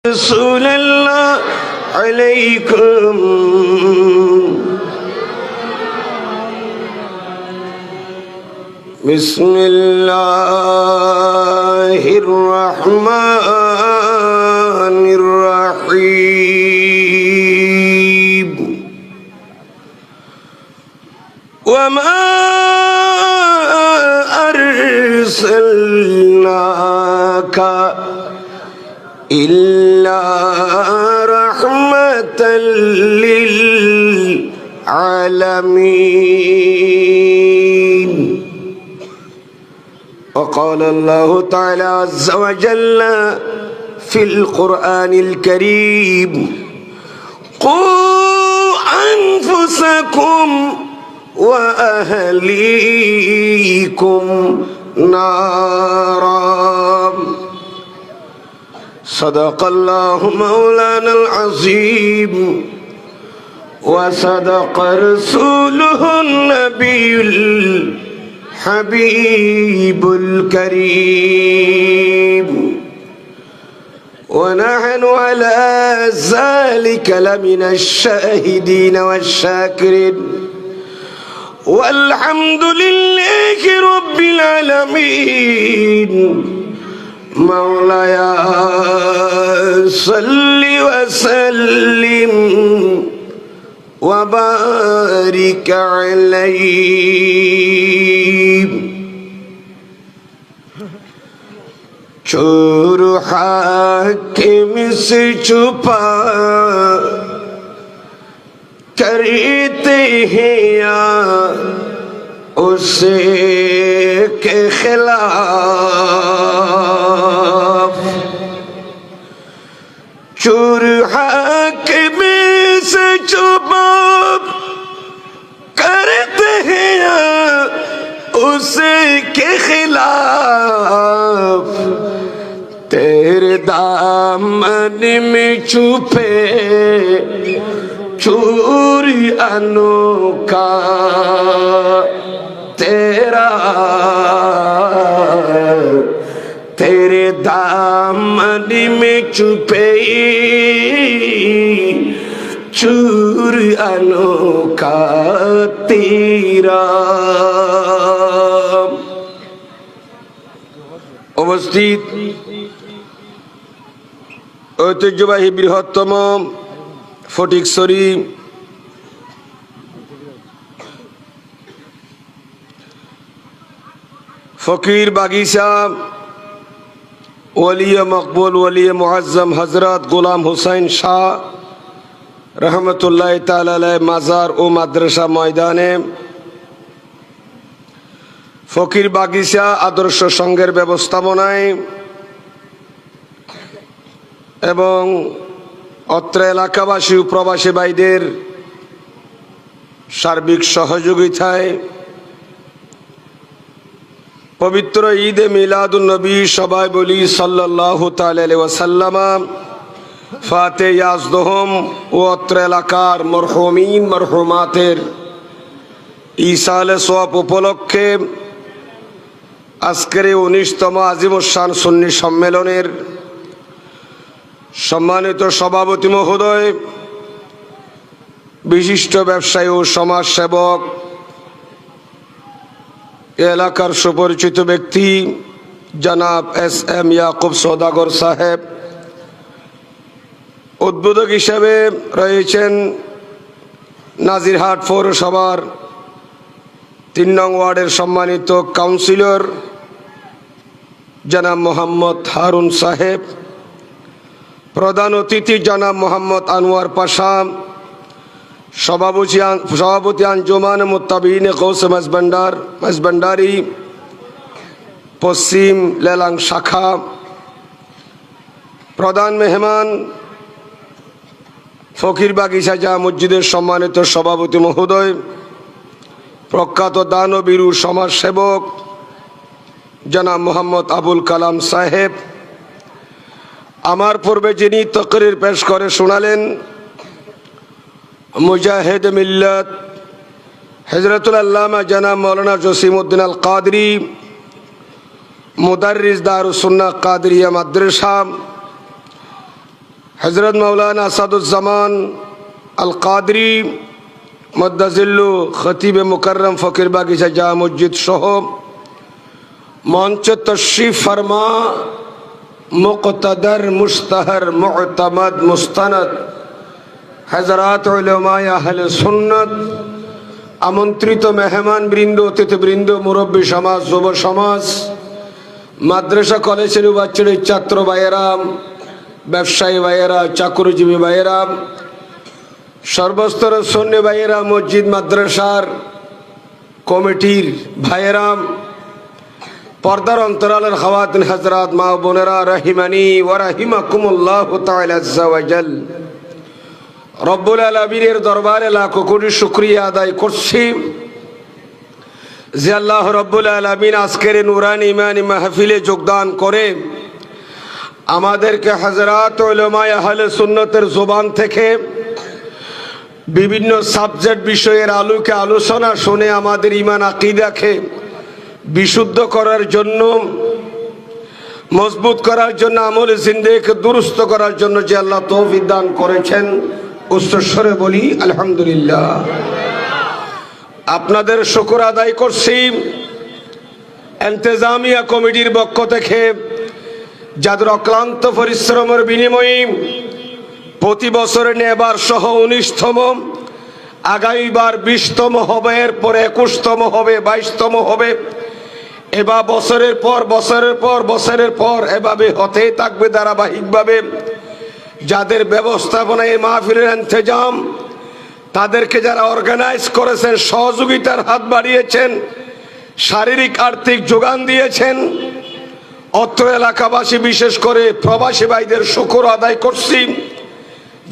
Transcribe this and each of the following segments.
رسول الله عليكم بسم الله الرحمن الرحيم وما أرسلناك إلا رحمة للعالمين وقال الله تعالى عز وجل في القرآن الكريم قوا أنفسكم وأهليكم نارا صدق الله مولانا العظيم وصدق رسوله النبي الحبيب الكريم ونحن على ذلك لمن الشاهدين والشاكرين والحمد لله رب العالمين مولاي صل وسلم وبارك عليه चोर हाकिम से छुपा करते हैं या उसे के खिलाफ चोर हाकिम से छुपा करते हैं या उसे के खिलाफ तेरे दामन में छुपे चोरी अनोखा तेरा तेरे दामन में छुपे चोरी अनोखा तेरा उपस्थित ঐতিহ্যবাহী বৃহত্তম ফটিকছড়ি ফকির বাগিচা ওলিয়ে মকবুল ওলিয়ে মুআজ্জম হযরত গোলাম হুসাইন শাহ রহমতুল্লাহ তাআলা আলাইহি মাজার ও মাদ্রাসা ময়দানে ফকির বাগিচা আদর্শ সংঘের ব্যবস্থাপনায় এবং অত্র এলাকাবাসী ও প্রবাসী ভাইদের সার্বিক সহযোগিতায় পবিত্র ঈদে মিলাদুন নবী সবাই বলি সাল্লাল্লাহু তাআলা আলাইহি ওয়াসাল্লাম ফাতে ইয়াজদুহুম ও অত্র এলাকার মরহুমিন মরহুমাতের ইসালে সওয়াব উপলক্ষে আজকের 19তম আজিমুশ-শান সুন্নি সম্মেলনের সম্মানিত সভাপতি মহোদয়, বিশিষ্ট ব্যবসায়ী ও সমাজসেবক, এলাকার সুপরিচিত ব্যক্তি জনাব এস.এম. ইয়াকুব সওদাগর সাহেব, উদ্বোধক হিসেবে রয়েছেন নাজিরহাট পৌরসভার 3 নং ওয়ার্ডের সম্মানিত কাউন্সিলর জনাব মোহাম্মদ হারুন সাহেব, প্রধান অতিথি জনাব মোহাম্মদ আনোয়ার পাশা, সভাপতি আঞ্জুমান মুত্তাবিঈন গৌস মাঝভান্ডারী পশ্চিম লেলাং শাখা, প্রধান মেহমান ফকির বাগিচা জামে মসজিদের সম্মানিত সভাপতি মহোদয়, প্রখ্যাত দানবীর সমাজসেবক জনাব মোহাম্মদ আবুল কালাম সাহেব, আমার পূর্বে যিনি তকরির পেশ করে শোনালেন মুজাহিদ মিল্লাত হযরতুল আল্লামা জনাব মৌলানা জসিমউদ্দিন আল কাদরি, মুদাররিস দারুস সুন্নাহ কাদরিয়া মাদ্রাসা, হযরত মাওলানা আসাদুজ্জামান আল কাদরি মদ্দাজিল্লু খতিবে মুকাররম ফকির বাগিচা জামে মসজিদ সহ মঞ্চ তশরিফ ফরমা মুকতাদর মুস্তাহর মুতামাদ মুস্তানাদ হযরত উলামায়ে আহলে সুন্নাত, আমন্ত্রিত মেহমান বৃন্দ, অতিথিবৃন্দ, মুরব্বী সমাজ, যুব সমাজ, মাদ্রাসা কলেজের বাচ্চাদের ছাত্র ভাইয়েরা, ব্যবসায়ী ভাইয়েরা, চাকরিজীবী ভাইয়েরা, সর্বস্তরের সুন্নি ভাইয়েরা, মসজিদ মাদ্রাসার কমিটির ভাইয়েরা, পর্দার অন্তরালের খাওয়াতিন হযরত মা বোনেরা, রাহিমানি ওয়া রাহিমাকুমুল্লাহু তাআলা আযজা ওয়া জাল। রব্বুল আলামিনের দরবারে লাখো কোটি শুকরিয়া আদায় করছি যে আল্লাহ রব্বুল আলামিন আজকের নূরানি ইমানি মাহফিলে যোগদান করে আমাদেরকে হযরত উলামায়ে আহলে সুন্নতের জবান থেকে বিভিন্ন সাবজেক্ট বিষয়ের আলোকে আলোচনা শুনে আমাদের ঈমান আকীদাকে বিশুদ্ধ করার জন্য, মজবুত করার জন্য, আমল জিন্দেগিকে দুরুস্ত করার জন্য যে আল্লাহ তৌফিক দান করেছেন, উচ্চস্বরে বলি আলহামদুলিল্লাহ। আপনাদের শুকর আদায় করছি ইন্তেজামিয়া কমিটির পক্ষ থেকে, যাদের অক্লান্ত পরিশ্রমের বিনিময়ে প্রতি বছরে নেবার সহ 19তম, আগামীবার 20তম হবে, এরপর 21তম হবে, 22তম হবে, এবার বছরের পর বছরের পর বছরের পর এভাবে হতেই থাকবে ধারাবাহিকভাবে। যাদের ব্যবস্থাপনায় এই মাহফিলের ইন্তজাম, তাদেরকে যারা অর্গানাইজ করেছেন, সহযোগিতার হাত বাড়িয়েছেন, শারীরিক আর্থিক যোগান দিয়েছেন, অত্র এলাকাবাসী বিশেষ করে প্রবাসী ভাইদের শুকর আদায় করছি।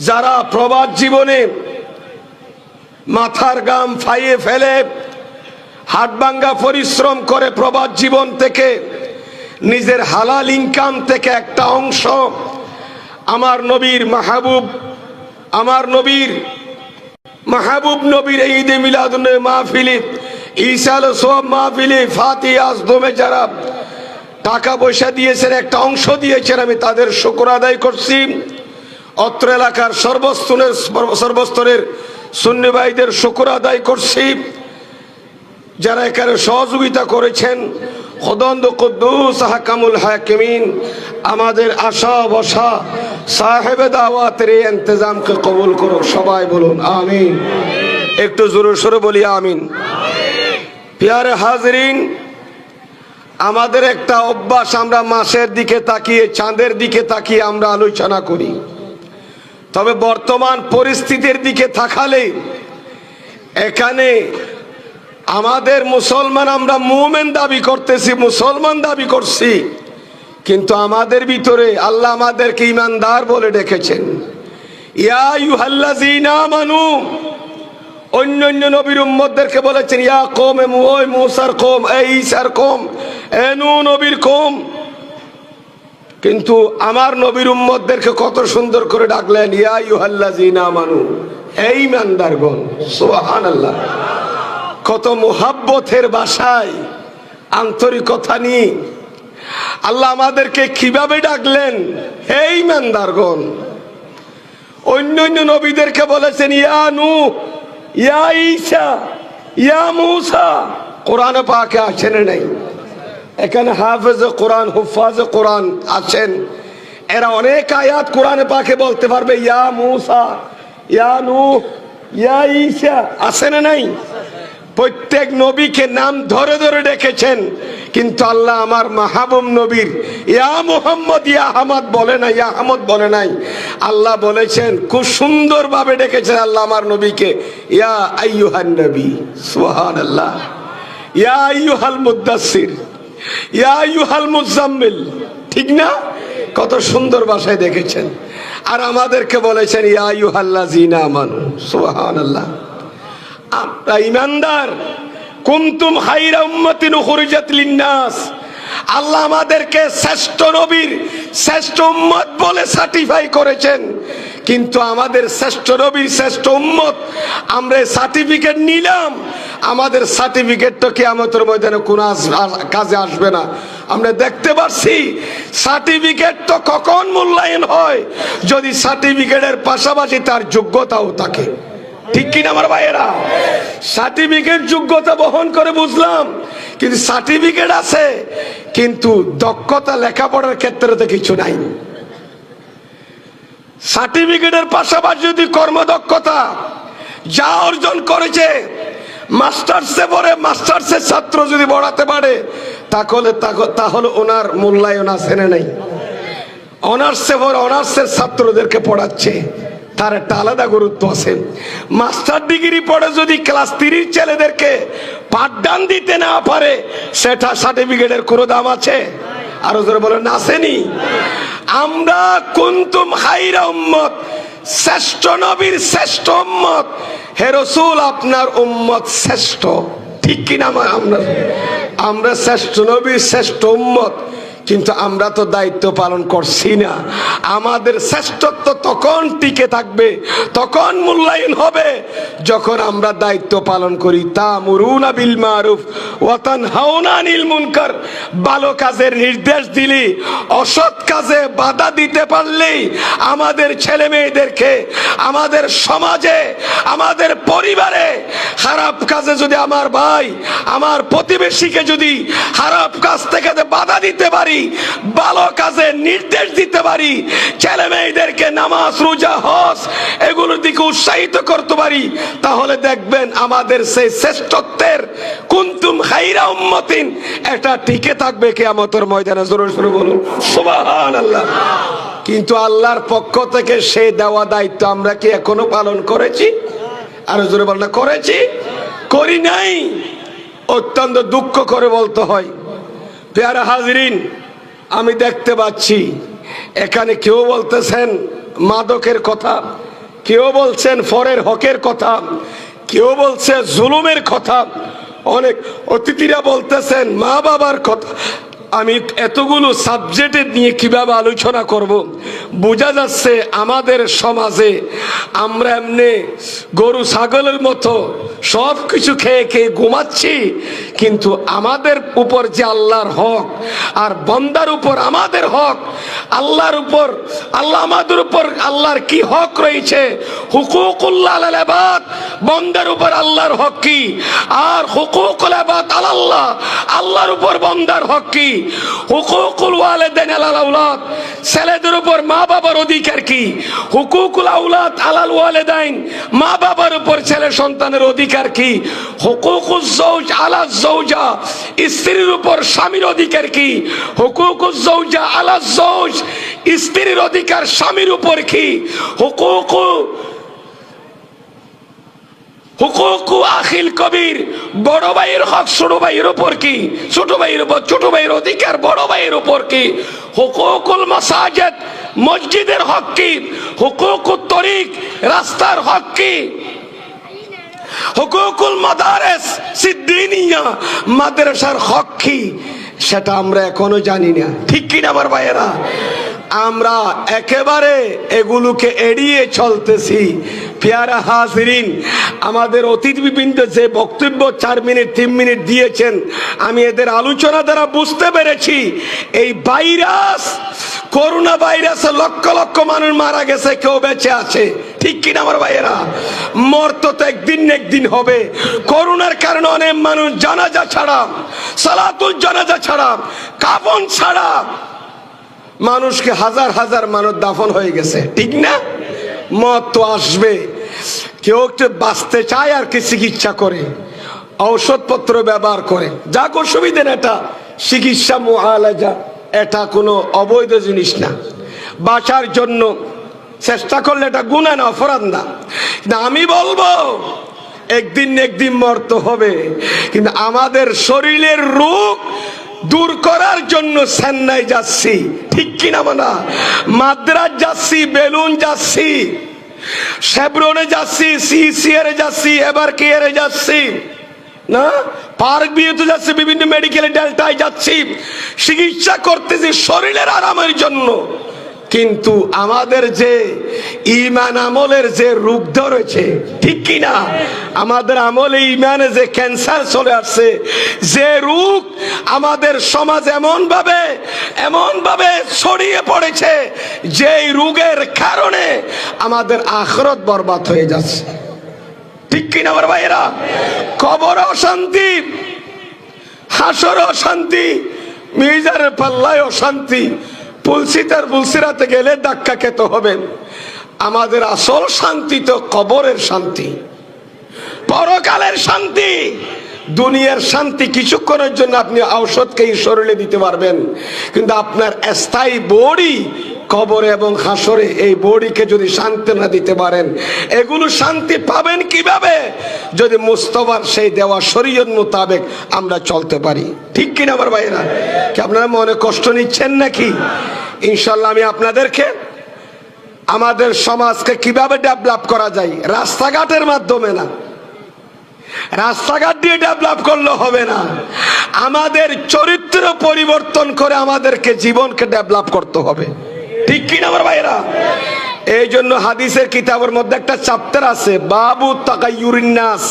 যারা প্রবাস জীবনে মাথার ঘাম ফাইয়ে ফেলে হাড়ভাঙ্গা পরিশ্রম করে প্রবাস জীবন থেকে নিজের হালাল ইনকাম থেকে একটা অংশ আমার নবীর নবীর ঈদে মিলাদুন মাহফিলে, ঈসাল সোয়াব মাহফিলে, ফাতিহা আজদমে যারা টাকা পয়সা দিয়েছেন, একটা অংশ দিয়েছেন, আমি তাদের শুকর আদায় করছি। অত্র এলাকার সর্বস্তরের সুন্নি ভাইদের শুকর আদায় করছি যারা এখানে সহযোগিতা করেছেন। খোদান্দ কুদ্দুস হাকামুল হাকিমিন আমাদের আশা বসা সাহেবে দাওয়াতের এই ইন্তজামকে কবুল করুক। সবাই বলুন আমিন। একটু জোরে সোরে বলি আমিন। প্রিয় হাজরিন, আমাদের একটা অভ্যাস, আমরা মাসের দিকে তাকিয়ে, চাঁদের দিকে তাকিয়ে আমরা আলোচনা করি। তবে বর্তমান পরিস্থিতির দিকে তাকালে এখানে আমাদের মুসলমান, আমরা মুমিন দাবি করতেছি, মুসলমান দাবি করছি, কিন্তু আমাদের ভিতরে আল্লাহ আমাদেরকে ঈমানদার বলে ডেকেছেন। ইয়া আইয়ুহাল্লাযীনা আমানু, অন্য অন্য নবীর উম্মতদেরকে বলেছেন ইয়া কওম, ওই মূসার কওম, এই ঈসার কওম, এ নূহ নবীর কওম, কিন্তু আমার নবীর উম্মতদেরকে কত সুন্দর করে ডাকলেন ইয়া আইয়ুহাল্লাযীনা আমানু, এই ঈমানদারগণ। সুবহানাল্লাহ, কত মুহাব্বতের ভাষায়, আন্তরিকতা নিয়ে আল্লাহ আমাদেরকে কিভাবে ডাকলেন, হে ঈমানদারগণ। অন্য অন্য নবীদেরকে বলেছেন ইয়া নূহ, ইয়া ঈসা, ইয়া মূসা। কোরআনে পাকে আছেন নাই? এখানে হাফেজে কোরআন, হুফাজে কোরআন আছেন, এরা অনেক আয়াত কোরআনে পাকে বলতে পারবে ইয়া মূসা, ইয়া নূহ, ইয়া ঈসা, আছে না নাই? প্রত্যেক নবীকে নাম ধরে ধরে ডেকেছেন, কিন্তু আল্লাহ আমার মাহবুব নবীর ইয়া মুহাম্মদ, ইয়া আহমদ বলে নাই, ইয়া আহমদ বলে নাই। আল্লাহ বলেছেন, খুব সুন্দর ভাবে ডেকেছেন আল্লাহ আমার নবীকে ইয়া আইয়ুহান নবী। সুবহানাল্লাহ। ইয়া আইয়ুহাল মুদ্দাসসির, ইয়া আইয়ুহাল মুজাম্মিল, ঠিক না? কত সুন্দর ভাষায় দেখেছেন। আর আমাদেরকে বলেছেন ইয়া আইয়ুহাল্লাযীনা আমানু। সুবহানাল্লাহ। আমরা ঈমানদার। কুনতুম খায়রা উম্মাতিন উখরিজাত লিন-নাস, আল্লাহ আমাদেরকে শ্রেষ্ঠ নবীর শ্রেষ্ঠ উম্মত বলে সার্টিফাই করেছেন, কিন্তু আমাদের শ্রেষ্ঠ নবীর শ্রেষ্ঠ উম্মত আমরা সার্টিফিকেট নিলাম, আমাদের সার্টিফিকেট তো কিয়ামতের ময়দানে কোনো কাজে আসবে না। আমরা দেখতে পাচ্ছি সার্টিফিকেট তো কখন মূল্যায়ন হয় যদি সার্টিফিকেটের পাশাপাশি তার যোগ্যতাও থাকে। ঠিক কিনা আমার ভাইয়েরা? সার্টিফিকেট যোগ্যতা বহন করে বুঝলাম, কিন্তু সার্টিফিকেট আছে কিন্তু দক্ষতা লেখাপড়ার ক্ষেত্রে কিছু নাই। সার্টিফিকেটের পাশাপাশি যদি কর্মদক্ষতা যা অর্জন করেছে, মাস্টার্সে পড়ে মাস্টার্সের ছাত্র যদি পড়াতে পারে তাহলে ওনার মূল্যায়ন আছে না নাই? অনার্সে পড়ে অনার্সের ছাত্রদেরকে পড়াচ্ছে, তার একটা আলাদা গুরুত্ব আছে। মাস্টার ডিগ্রি পড়ে যদি ক্লাস 3 ছেলেদেরকে পাঠদান দিতে না পারে, সেটা সার্টিফিকেটের কোনো দাম আছে? আরো জোরে বলেন, আসেনি? আমরা কুনতুম খায়রা উম্মত, শ্রেষ্ঠ নবীর শ্রেষ্ঠ উম্মত, হে রাসূল আপনার উম্মত শ্রেষ্ঠ। ঠিক কিনা? আমরা শ্রেষ্ঠ নবীর শ্রেষ্ঠ উম্মত, কিন্তু আমরা তো দায়িত্ব পালন করছি না। আমাদের শ্রেষ্ঠত্ব তখন টিকে থাকবে, তখন মূল্যায়ন হবে যখন আমরা দায়িত্ব পালন করি। তা'মুরুনা বিল মারুফ ওয়া তানহাউনা আনিল মুনকার, ভালো কাজের নির্দেশ দিলি, অসৎ কাজে বাধা দিতে পারলেই আমাদের ছেলে মেয়েদেরকে, আমাদের সমাজে, আমাদের পরিবারে খারাপ কাজে যদি আমার ভাই, আমার প্রতিবেশীকে যদি খারাপ কাজ থেকে বাধা দিতে পারি, ভালো কাজে নির্দেশ দিতে পারি, ছেলে মেয়েদেরকে নামাজ রোজা হজ এগুলোর দিকে উৎসাহিত করতে পারি, তাহলে দেখবেন আমাদের সেই শ্রেষ্ঠত্বের কুনতুম খায়রা উম্মাতিন এটা টিকে থাকবে কিয়ামতের ময়দানে। জোরে জোরে বলুন সুবহানাল্লাহ। কিন্তু আল্লাহর পক্ষ থেকে সেই দেওয়া দায়িত্ব আমরা কি এখনো পালন করেছি? আরো জোরে বলনা, করেছি? করি নাই। অত্যন্ত দুঃখ করে বলতে হয়। প্যারা হাজরিন, আমি দেখতে পাচ্ছি এখানে কেউ বলতেছেন মাদকের কথা, কেউ বলছেন ফরের হকের কথা, কেউ বলছে জুলুমের কথা, অনেক অতিথিরা বলতেছেন মা বাবার কথা। আমি এতগুলো সাবজেক্ট নিয়ে কিভাবে আলোচনা করব? বোঝা যাচ্ছে আমাদের সমাজে আমরা এমনি গরু ছাগলের মতো সব কিছু খেয়ে খেয়ে ঘুমাচ্ছি, কিন্তু আমাদের উপর যে আল্লাহর হক আর বান্দার উপর আমাদের হক, আল্লাহর উপর আল্লাহ আমাদের উপর আল্লাহর কি হক রয়েছে, হুকুকুল্লাহ আলাল ইবাদ, বান্দার উপর আল্লাহর হক কি, আর হুকুকুল ইবাদ আলাল্লাহ, আল্লাহর উপর বান্দার হক কি, হুকুকুল ওয়ালিদাইন আলাল আওলাদ, ছেলেদের উপর মা বাবার অধিকার কি, হুকুকুল আওলাদ আলাল ওয়ালিদাইন, মা বাবার উপর ছেলে সন্তানের অধিকার কি, হুকুকুজ যাওজ আলাজ যাওজা, স্ত্রীর উপর স্বামীর অধিকার কি, হুকুকুজ যাওজা আলাজ যাওজ, স্ত্রীর অধিকার স্বামীর উপর কি, হুকুকু আখিল কবির, বড় ভাইয়ের হক ছোট ভাইয়ের উপর কি, ছোট ভাইয়ের উপর ছোট ভাইয়ের অধিকার বড় ভাইয়ের উপর কি, হুকুকুল মাসাজিদ, মসজিদের হক কি, হুকুকুত তরিক, রাস্তার হক কি, হুকুকুল মাদারিস সিদ্দিনিয়া, মাদ্রাসার হক কি, সেটা আমরা এখনো জানি না। ঠিক কিনা আমার ভাইয়েরা? আমরা একেবারে এগুলোকে এড়িয়ে চলতেছি। প্যারা হাজরিন, আমাদের অতিথিবৃন্দ যে বক্তব্য 4 মিনিট 3 মিনিট দিয়েছেন, আমি এদের আলোচনা দ্বারা বুঝতে পেরেছি এই ভাইরাস, করোনা ভাইরাসে লক্ষ লক্ষ মানুষ মারা গেছে, কেউ বেঁচে আছে। ঠিক কিনা আমার ভাইয়েরা? মরতে তো একদিন না একদিন হবে। করোনার কারণে অনেক মানুষ জানাজা ছাড়া, সালাতুল জানাজা ছাড়া, কাফন ছাড়া মানুষকে হাজার হাজার মানুষ দাফন হয়ে গেছে। ঠিক না? মত তো আসবে। কেউ একটু বাঁচতে চায় আর কি চিকিৎসা করে, ঔষধপত্র ব্যবহার করে, যা অসুবিধা না, এটা চিকিৎসা মুআলাজা, এটা কোনো অবৈধ জিনিস না। বাঁচার জন্য চেষ্টা করলে এটা গুনাহ না, অপরাধ না। কিন্তু আমি বলবো একদিন না একদিন মরতে হবে, কিন্তু আমাদের শরীরের রোগ দূর করার জন্য চেন্নাই যাচ্ছি। ঠিক কিনা? মানা মাদ্রাজ যাচ্ছি, বেলুন যাচ্ছি, শেভরনে যাচ্ছি, সিসিআর যাচ্ছি, এবার কেয়ারে যাচ্ছি, না পার্ক বিয়েতে যাচ্ছি, বিভিন্ন মেডিকেল ডেল্টায় যাচ্ছি, চিকিৎসা করতেছি শরীরের আরামের জন্য। কিন্তু আমাদের যে ঈমান আমলের যে রূপ ধরেছে, ঠিক কি না? আমাদের আমলে ঈমানে যে ক্যান্সার চলে আসছে, যে রোগ আমাদের সমাজ এমন ভাবে ছড়িয়ে পড়েছে, যে রোগের কারণে আমাদের আখিরাত বরবাদ হয়ে যাচ্ছে, ঠিক কি না আমার ভাইয়েরা? কবর অশান্তি, হাসর অশান্তি, মিজানের পাল্লায় অশান্তি, পুলসিরাতে গেলে ধাক্কা খেতে হবে। আমাদের আসল শান্তি তো কবরের শান্তি, পরকালের শান্তি। দুনিয়ার শান্তি কিছুক্ষণের জন্য আপনি ঔষধকে শরীরে দিতে পারবেন, কিন্তু আপনার স্থায়ী বডি কবরে এবং হাসরে, এই বডিকে যদি শান্তি না দিতে পারেন, এগুলো শান্তি পাবেন কিভাবে? যদি মুস্তাফার সেই দেওয়া শরীয়ত মোতাবেক আমরা চলতে পারি, ঠিক কিনা আমার ভাইরা? কি আপনারা মনে কষ্ট নিচ্ছেন নাকি? ইনশাল্লাহ আমি আপনাদেরকে আমাদের সমাজকে কিভাবে ডেভেলপ করা যায়, রাস্তাঘাটের মাধ্যমে না, রাস্তাঘাট দিয়ে ডেভেলপ করলে হবে না, আমাদের চরিত্র পরিবর্তন করে আমাদেরকে জীবনকে ডেভেলপ করতে হবে, ঠিক কিনা আমার ভাইরা? এই জন্য হাদিসের কিতাবের মধ্যে একটা চ্যাপ্টার আছে, বাবু তাকায়্যুরিন নাস,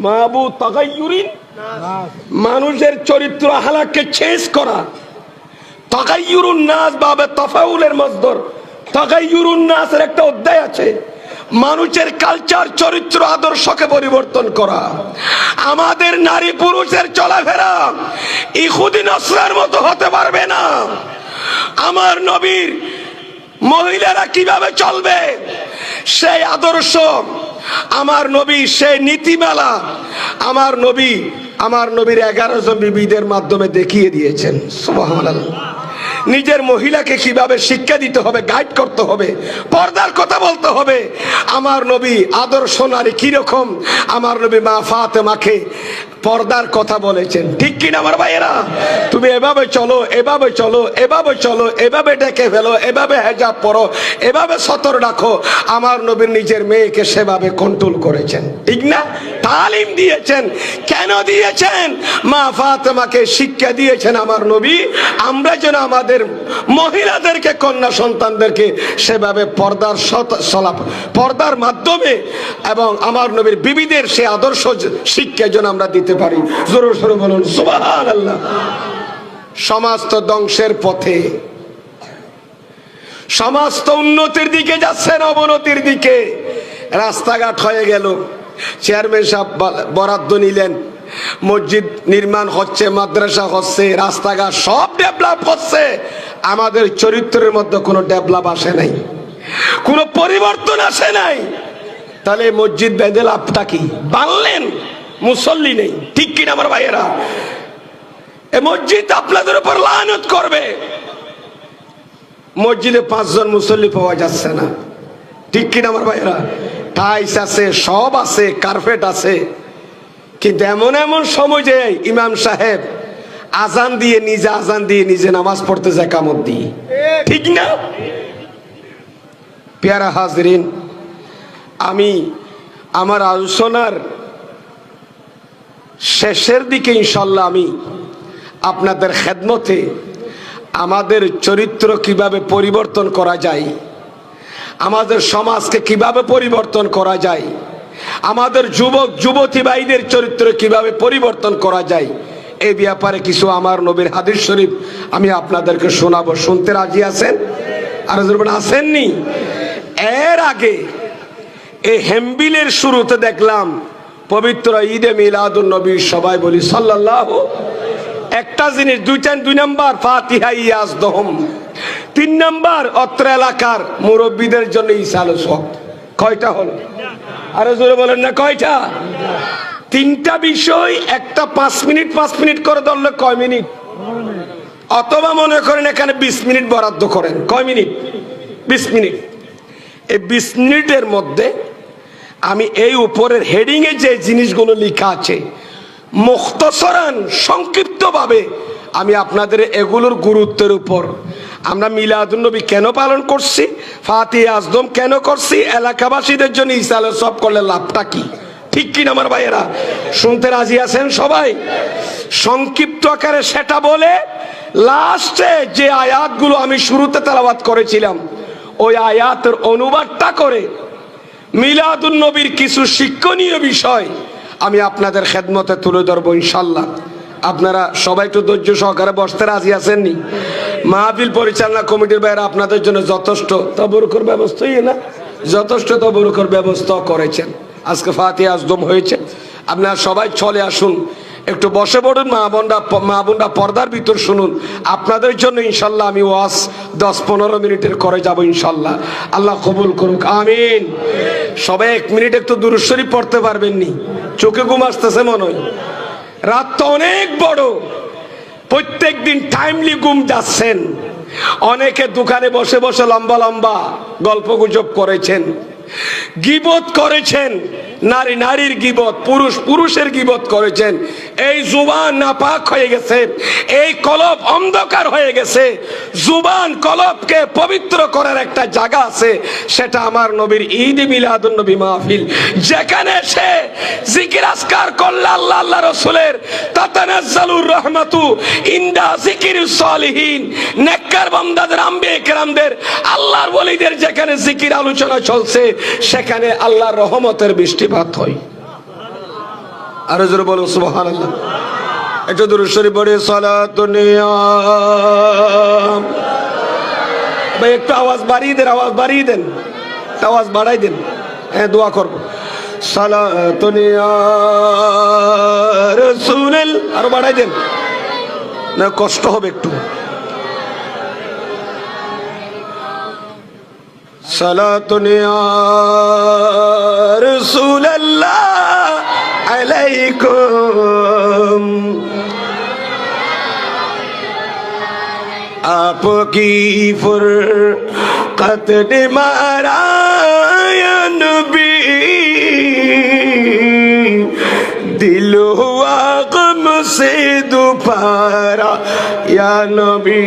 বাবু তাকায়্যুরিন, মানুষের চরিত্র হালাককে চেঞ্জ করা। তাকায়্যুরুন নাস বাবে তাফাউলের মসদর, তাকায়্যুরুন নাসের একটা অধ্যায় আছে, মানুষের কালচার, চরিত্র, আদর্শকে পরিবর্তন করা। আমাদের নারী পুরুষের চলাফেরা ইহুদি নসরার মতো হতে পারবে না। আমার নবীর মহিলারা কিভাবে চলবে সেই আদর্শ, আমার নবী সেই নীতিমালা আমার নবীর 11 জন বিবিদের মাধ্যমে দেখিয়ে দিয়েছেন। সুবহানাল্লাহ। নিজের মহিলাকে কিভাবে শিক্ষা দিতে হবে, গাইড করতে হবে, পর্দার কথা বলতে হবে। আমার নবী আদর্শ নারী কিরকম, আমার নবী মা ফাতেমাকে পর্দার কথা বলেছেন, ঠিক কিনা আমার ভাইয়েরা? তুমি এভাবে চলো, এভাবে চলো, এভাবে চলো, এভাবে ডেকে ফেলো, এভাবে হেজাব পরো, এভাবে সতর রাখো। আমার নবীর নিজের মেয়েকে সেভাবে কন্ট্রোল করেছেন, ঠিক না? তালিম দিয়েছেন। কেন দিয়েছেন? মা ফাতেমাকে শিক্ষা দিয়েছেন আমার নবী, আমরা যেন আমাদের মহিলাদেরকে, কন্যা সন্তানদেরকে সেভাবে পর্দার মাধ্যমে এবং আমার নবীর বিবিদের সে আদর্শ শিক্ষা যেন আমরা দিতে পারি। জোরে সোরে বলুন সুবহানাল্লাহ। সমাজ তো ধ্বংসের পথে, সমাজ তো উন্নতির দিকে যাচ্ছে না অবনতির দিকে। রাস্তাঘাট হয়ে গেল, চেয়ারম্যান সাহেব বরাদ্দ নিলেন, মসজিদ নির্মাণ হচ্ছে, মাদ্রাসা হচ্ছে, রাস্তাঘাট সব ডেভেলপ হচ্ছে, আমাদের চরিত্রের মধ্যে কোনো ডেভেলপ আসে নাই, কোনো পরিবর্তন আসে নাই। তাহলে মসজিদ বেঁধে লাভটা কি? বানলেন, মুসল্লি নেই, ঠিক কিনা আমার ভাইয়েরা? এই মসজিদ আপনাদের উপর লানত করবে। মসজিদে 5 জন মুসল্লি পাওয়া যাচ্ছে না, ঠিক কিনা আমার ভাইয়েরা? টাইলস আছে, সব আছে, কার্পেট আছে, কিন্তু এমন এমন সময় যে ইমাম সাহেব আজান দিয়ে নিজে নামাজ পড়তে যায় কামত দিয়ে, ঠিক না? প্যারা হাজরিন, আমি আমার আলোচনার শেষের দিকে ইনশাল্লাহ আমি আপনাদের খেদমতে আমাদের চরিত্র কিভাবে পরিবর্তন করা যায়, আমাদের সমাজকে কিভাবে পরিবর্তন করা যায়, আমাদের যুবক যুবতী ভাইদের চরিত্র কিভাবে পরিবর্তন করা যায়, এই ব্যাপারে কিছু আমার নবীর হাদিস শরীফ আমি আপনাদেরকে শোনাবো। শুনতে রাজি আছেন? আর আসেননি? এর আগে এই হেমবিলের শুরুতে দেখলাম পবিত্র ঈদে মিলাদুন নবী, সবাই বলি সাল্লাল্লাহু। একটা জিনিস, 2 নাম্বার ফাতিহা ইয়াজদহম, 3 নাম্বার অত্র এলাকার মুরব্বীদের জন্য ইসালুস হক। কয়টা হলো? আরো জোরে বলেন না, কয়টা? 3টা বিষয়, একটা 5 মিনিট করে ধরলে কয় মিনিট? অথবা মনে করেন এখানে 20 মিনিট বরাদ্দ করেন, কয় মিনিট? 20 মিনিট। এই 20 মিনিটের মধ্যে আমি এই উপরের হেডিং এ যে জিনিসগুলো লেখা আছে মুখতসরান, সংক্ষিপ্তভাবে আমি আপনাদের এগুলোর গুরুত্বের উপর, আমরা মিলাদুন নবী কেন পালন করছি, ফাতিহা আজদম কেন করছি, এলাকাবাসীদের জন্য ইসালে সব করলে লাভটা কি, ঠিক কিনা আমার ভাইয়েরা? শুনতে রাজি আছেন সবাই? সংক্ষিপ্ত আকারে সেটা বলে লাস্টে যে আয়াতগুলো আমি শুরুতে তেলাওয়াত করেছিলাম ওই আয়াতের অনুবাদটা করে মিলাদুন নবীর কিছু শিক্ষণীয় বিষয় আমি আপনাদের খেদমতে তুলে ধরবো ইনশাল্লাহ। আপনারা সবাই একটু ধৈর্য সহকারে বসতে রাজি আছেননি? মাহফিল পরিচালনা কমিটির বাইরে আপনাদের জন্য যথেষ্ট তবরুকের ব্যবস্থাই না, যথেষ্ট তবরুকের ব্যবস্থা করেছেন। আজকে ফাতিহা আজদম হয়েছে, আপনারা সবাই চলে আসুন, একটু বসে পড়ুন, মা বোনরা পর্দার ভিতর শুনুন। আপনাদের জন্য ইনশাল্লাহ আমি ওয়াজ 10-15 মিনিটের করে যাব ইনশাল্লাহ। আল্লাহ কবুল করুক, আমিন। সবাই 1 মিনিট একটু দুরূদ শরীফ পড়তে পারবেন নি? চোখে ঘুম আসতেছে মনে হয়, রাত তো অনেক বড়, প্রত্যেক দিন টাইমলি ঘুম যাচ্ছেন। অনেকে দোকানে বসে বসে লম্বা লম্বা গল্প গুজব করেছেন, গীবত করেছেন, নারী নারীর গীবত, পুরুষ পুরুষের গীবত করেছেন। এই জুবান নাপাক হয়ে গেছে, এই কলব অন্ধকার হয়ে গেছে। জুবান কলবকে পবিত্র করার একটা জায়গা আছে, সেটা আমার নবীর ঈদ মিলাদুন নবী মাহফিল, যেখানে সে জিকির আজকার করলে আল্লাহ আল্লাহ রাসূলের তাতানাজ্জালুর রাহমাতু ইনদা যিকিরিস সালিহিন, নেককার বান্দাদের, আম্বিয়া কেরামদের, আল্লাহর ওলিদের যেখানে জিকির আলোচনা চলছে সেখানে আল্লাহর রহমতের বৃষ্টিপাত হয়। আরো জোরে বলুন সুবহানাল্লাহ। একটু দুরূদ শরীফ পড়ে সালাতুন ইয়া, ভাই একটু আওয়াজ বাড়িয়ে দেন, আওয়াজ বাড়িয়ে দেন, আওয়াজ বাড়াই দেন। হ্যাঁ, দোয়া করব। সালাতুন ইয়া রাসূল, আরো বাড়াই দেন, না কষ্ট হবে একটু। সালাতুন ইয়া রাসূলুল্লাহ আলাইকুম, আপকি ফুরকত ने मारा या नबी, दिल हुआ गम से दोबारा या नबी,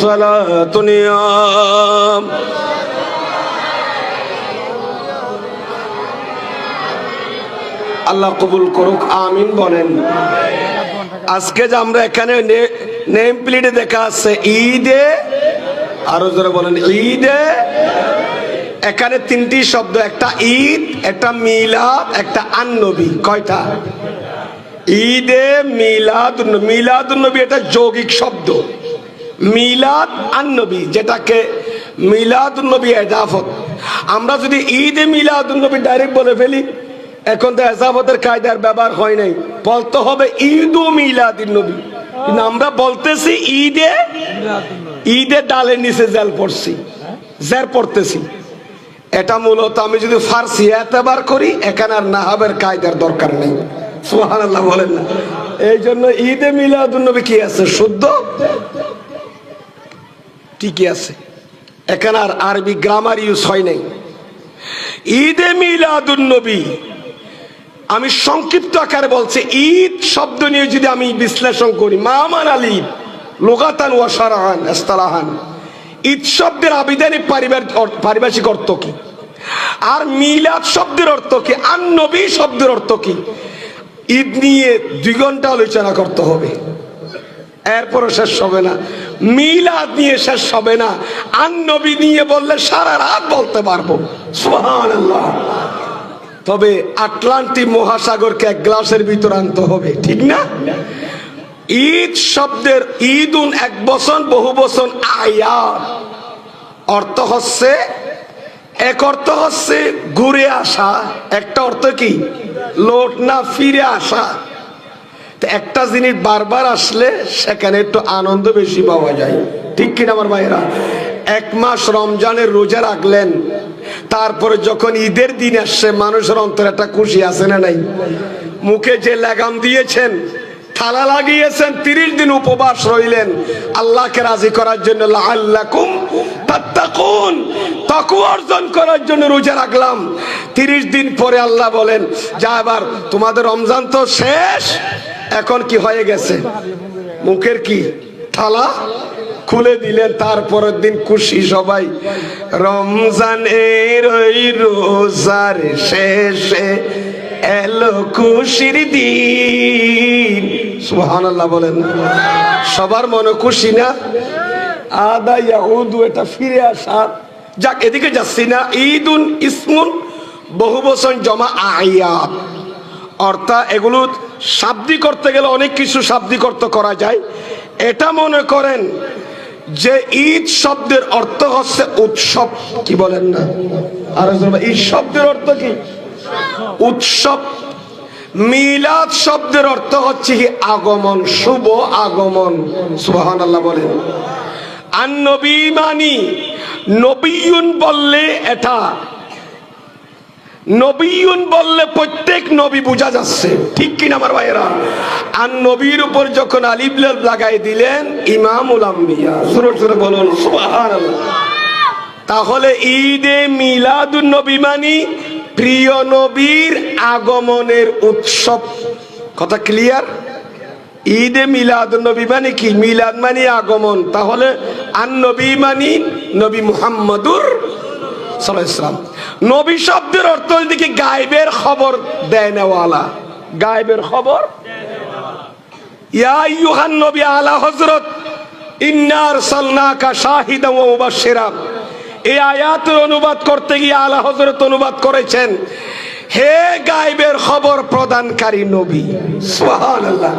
सलातुन या। আল্লাহ কবুল করুক, আমিন বলেন। আজকে যে আমরা এখানে নেম প্লেটে দেখা আছে ঈদে, আরো জোরে বলেন ঈদে। এখানে 3টি শব্দ, একটা ঈদ, একটা মিলাদ, একটা আন-নবী। কয়টা? ঈদে মিলাদুন নবী। মিলাদুন নবী এটা যৌগিক শব্দ। মিলাদ আন-নবী, যেটাকে মিলাদুন নবী এজাফত। আমরা যদি ঈদে মিলাদুন নবী ডাইরেক্ট বলে ফেলি, এখন তো এজাফতের কায়দার ব্যবহার হয় নাই, বলতে হবে ঈদু মিলাদুন নবী। কিন্তু আমরা বলতেছি ঈদে, ঈদে ডালের নিচে জেল পড়ছি, জের পড়তেছি। এটা মূলত আমি যদি ফার্সি এতবার করি, এখানে আর নাহাবের কায়দার দরকার নেই। সুবহানাল্লাহ বলেন না? এই জন্য ঈদে মিলাদুন নবী কি আছে, শুদ্ধ ঠিকই আছে, এখানে আর আরবি গ্রামার ইউজ হয় নাই। ঈদে মিলাদুন নবী আমি সংক্ষিপ্ত আকারে বলছি। ঈদ শব্দ নিয়ে যদি আমি বিশ্লেষণ করি, মামান আল ঈদ লুগাতান ওয়া শারআন ইসতিলাহান, ঈদ শব্দের আবিধানিক পারিভাষিক অর্থ কি, আর মিলাদ শব্দের অর্থ কি, আন নবী শব্দের অর্থ কি, ঈদ নিয়ে 2 ঘন্টা আলোচনা করতে হবে, এরপরও শেষ হবে না। মিলাদ নিয়ে শেষ হবে না, আন নবী নিয়ে বললে সারা রাত বলতে পারবো। সুবহানাল্লাহ। তবে আটলান্টিক মহাসাগরকে 1 গ্লাসের ভিতর আনতে হবে, ঠিক না? ঈদ শব্দের ঈদুন 1 বচন, বহু বচন আয়াত। অর্থ হচ্ছে, এক অর্থ হচ্ছে ঘুরে আসা, একটা অর্থ কি লোট না ফিরে আসা। একটা জিনিস বারবার আসলে সেখানে একটু আনন্দ বেশি পাওয়া যায়, ঠিক কিনা আমার ভাইরা? 1 মাস রমজানের রোজা রাখলেন, তারপরে যখন ঈদের দিন আসছে মানুষের অন্তরে একটা খুশি আছে না নাই? মুখে যে লাগাম দিয়েছেন, থালা লাগিয়েছেন, 30 দিন উপবাস রইলেন আল্লাহকে রাজি করার জন্য, লাআল্লাকুম তাত্তাকুন, তাকওয়া অর্জন করার জন্য রোজা রাখলাম। 30 দিন পরে আল্লাহ বলেন, যা এবার তোমাদের রমজান তো শেষ, এখন কি হয়ে গেছে, মুখের কি থালা খুলে দিলেন। তারপরের দিন খুশি সবাই, রমজানের ওই রোজার শেষে এলো খুশির দিন, সুবহানাল্লাহ বলেন না? সবার মনে খুশি না? আদা ইয়াউদু, এটা ফিরে আসা। যাক, এদিকে যাচ্ছি না। ঈদুন ইসমুন বহু বচন জমা আয়াত, অর্থাৎ এগুলো শাব্দিক করতে গেলে অনেক কিছু শাব্দিক অর্থ করা যায়। এটা মনে করেন যে ঈদ শব্দের অর্থ হচ্ছে উৎসব। কি বলেন না? আর ঈদ শব্দের অর্থ কি? উৎসব। মিলাদ শব্দের অর্থ হচ্ছে কি? আগমন, শুভ আগমন। সুবহানাল্লাহ বলেন। আর নবী মানি, নবিয়ুন বললে এটা, নবিয়ুন বললে প্রত্যেক নবী বোঝা যাচ্ছে, ঠিক কিনা আমার ভাইয়েরা? আর নবীর উপর যখন আলিফ লাম লাগাই দিলেন ইমামুল আম্বিয়া, জোরে জোরে বলুন সুবহানাল্লাহ। তাহলে ঈদে মিলাদুন নবী মানি প্রিয় নবীর আগমনের উৎসব। কথা ক্লিয়ার? ঈদে মিলাদুন নবী মানে কি? মিলাদ মানে আগমন। তাহলে আন নবী মানি নবী মুহাম্মদুর সাল্লাল্লাহু আলাইহি ওয়াসাল্লাম। নবী শব্দের অর্থ দিকে গায়েবের খবর দেয় নেওয়ালা, গায়েবের খবর। ইয়া আইয়ুহান নবী আলা হযরত ইন্না আরসালনাকা শাহিদান ওয়া মুবাশশিরা। এই আয়াতের অনুবাদ করতে গিয়ে আলা হযরত অনুবাদ করেছেন, হে গায়েবের খবর প্রদানকারী নবী। সুবহানাল্লাহ।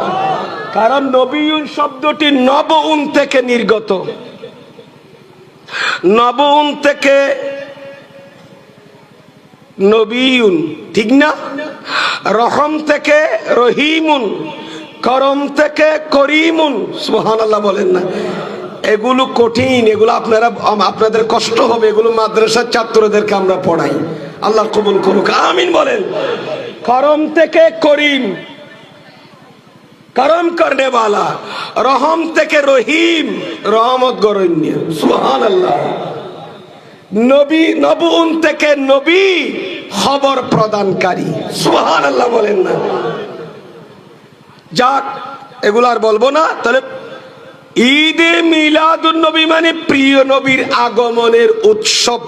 কারণ নবিয়ুন শব্দটি নবউন থেকে নির্গত। নবউন থেকে নবিয়ুন, ঠিক না? রহম থেকে রহিমুন, করম থেকে করিমুন। সুবহানাল্লাহ বলেন না? এগুলো কঠিন, এগুলো আপনাদের কষ্ট হবে। এগুলো মাদ্রাসার ছাত্রদেরকে আমরা পড়াই। আল্লাহ কবুল করুক, আমিন বলেন। করম থেকে করিম, করম করনে वाला। রহম থেকে রহিম, রহমত গরণ্য। সুবহানাল্লাহ। নবী, নবউন থেকে নবী, খবর প্রদানকারী। সুবহানাল্লাহ বলেন না? যাক, এগুলো আর বলবো না। তাহলে ঈদে মিলাদুন নবী মানে প্রিয় নবীর আগমনের উৎসব।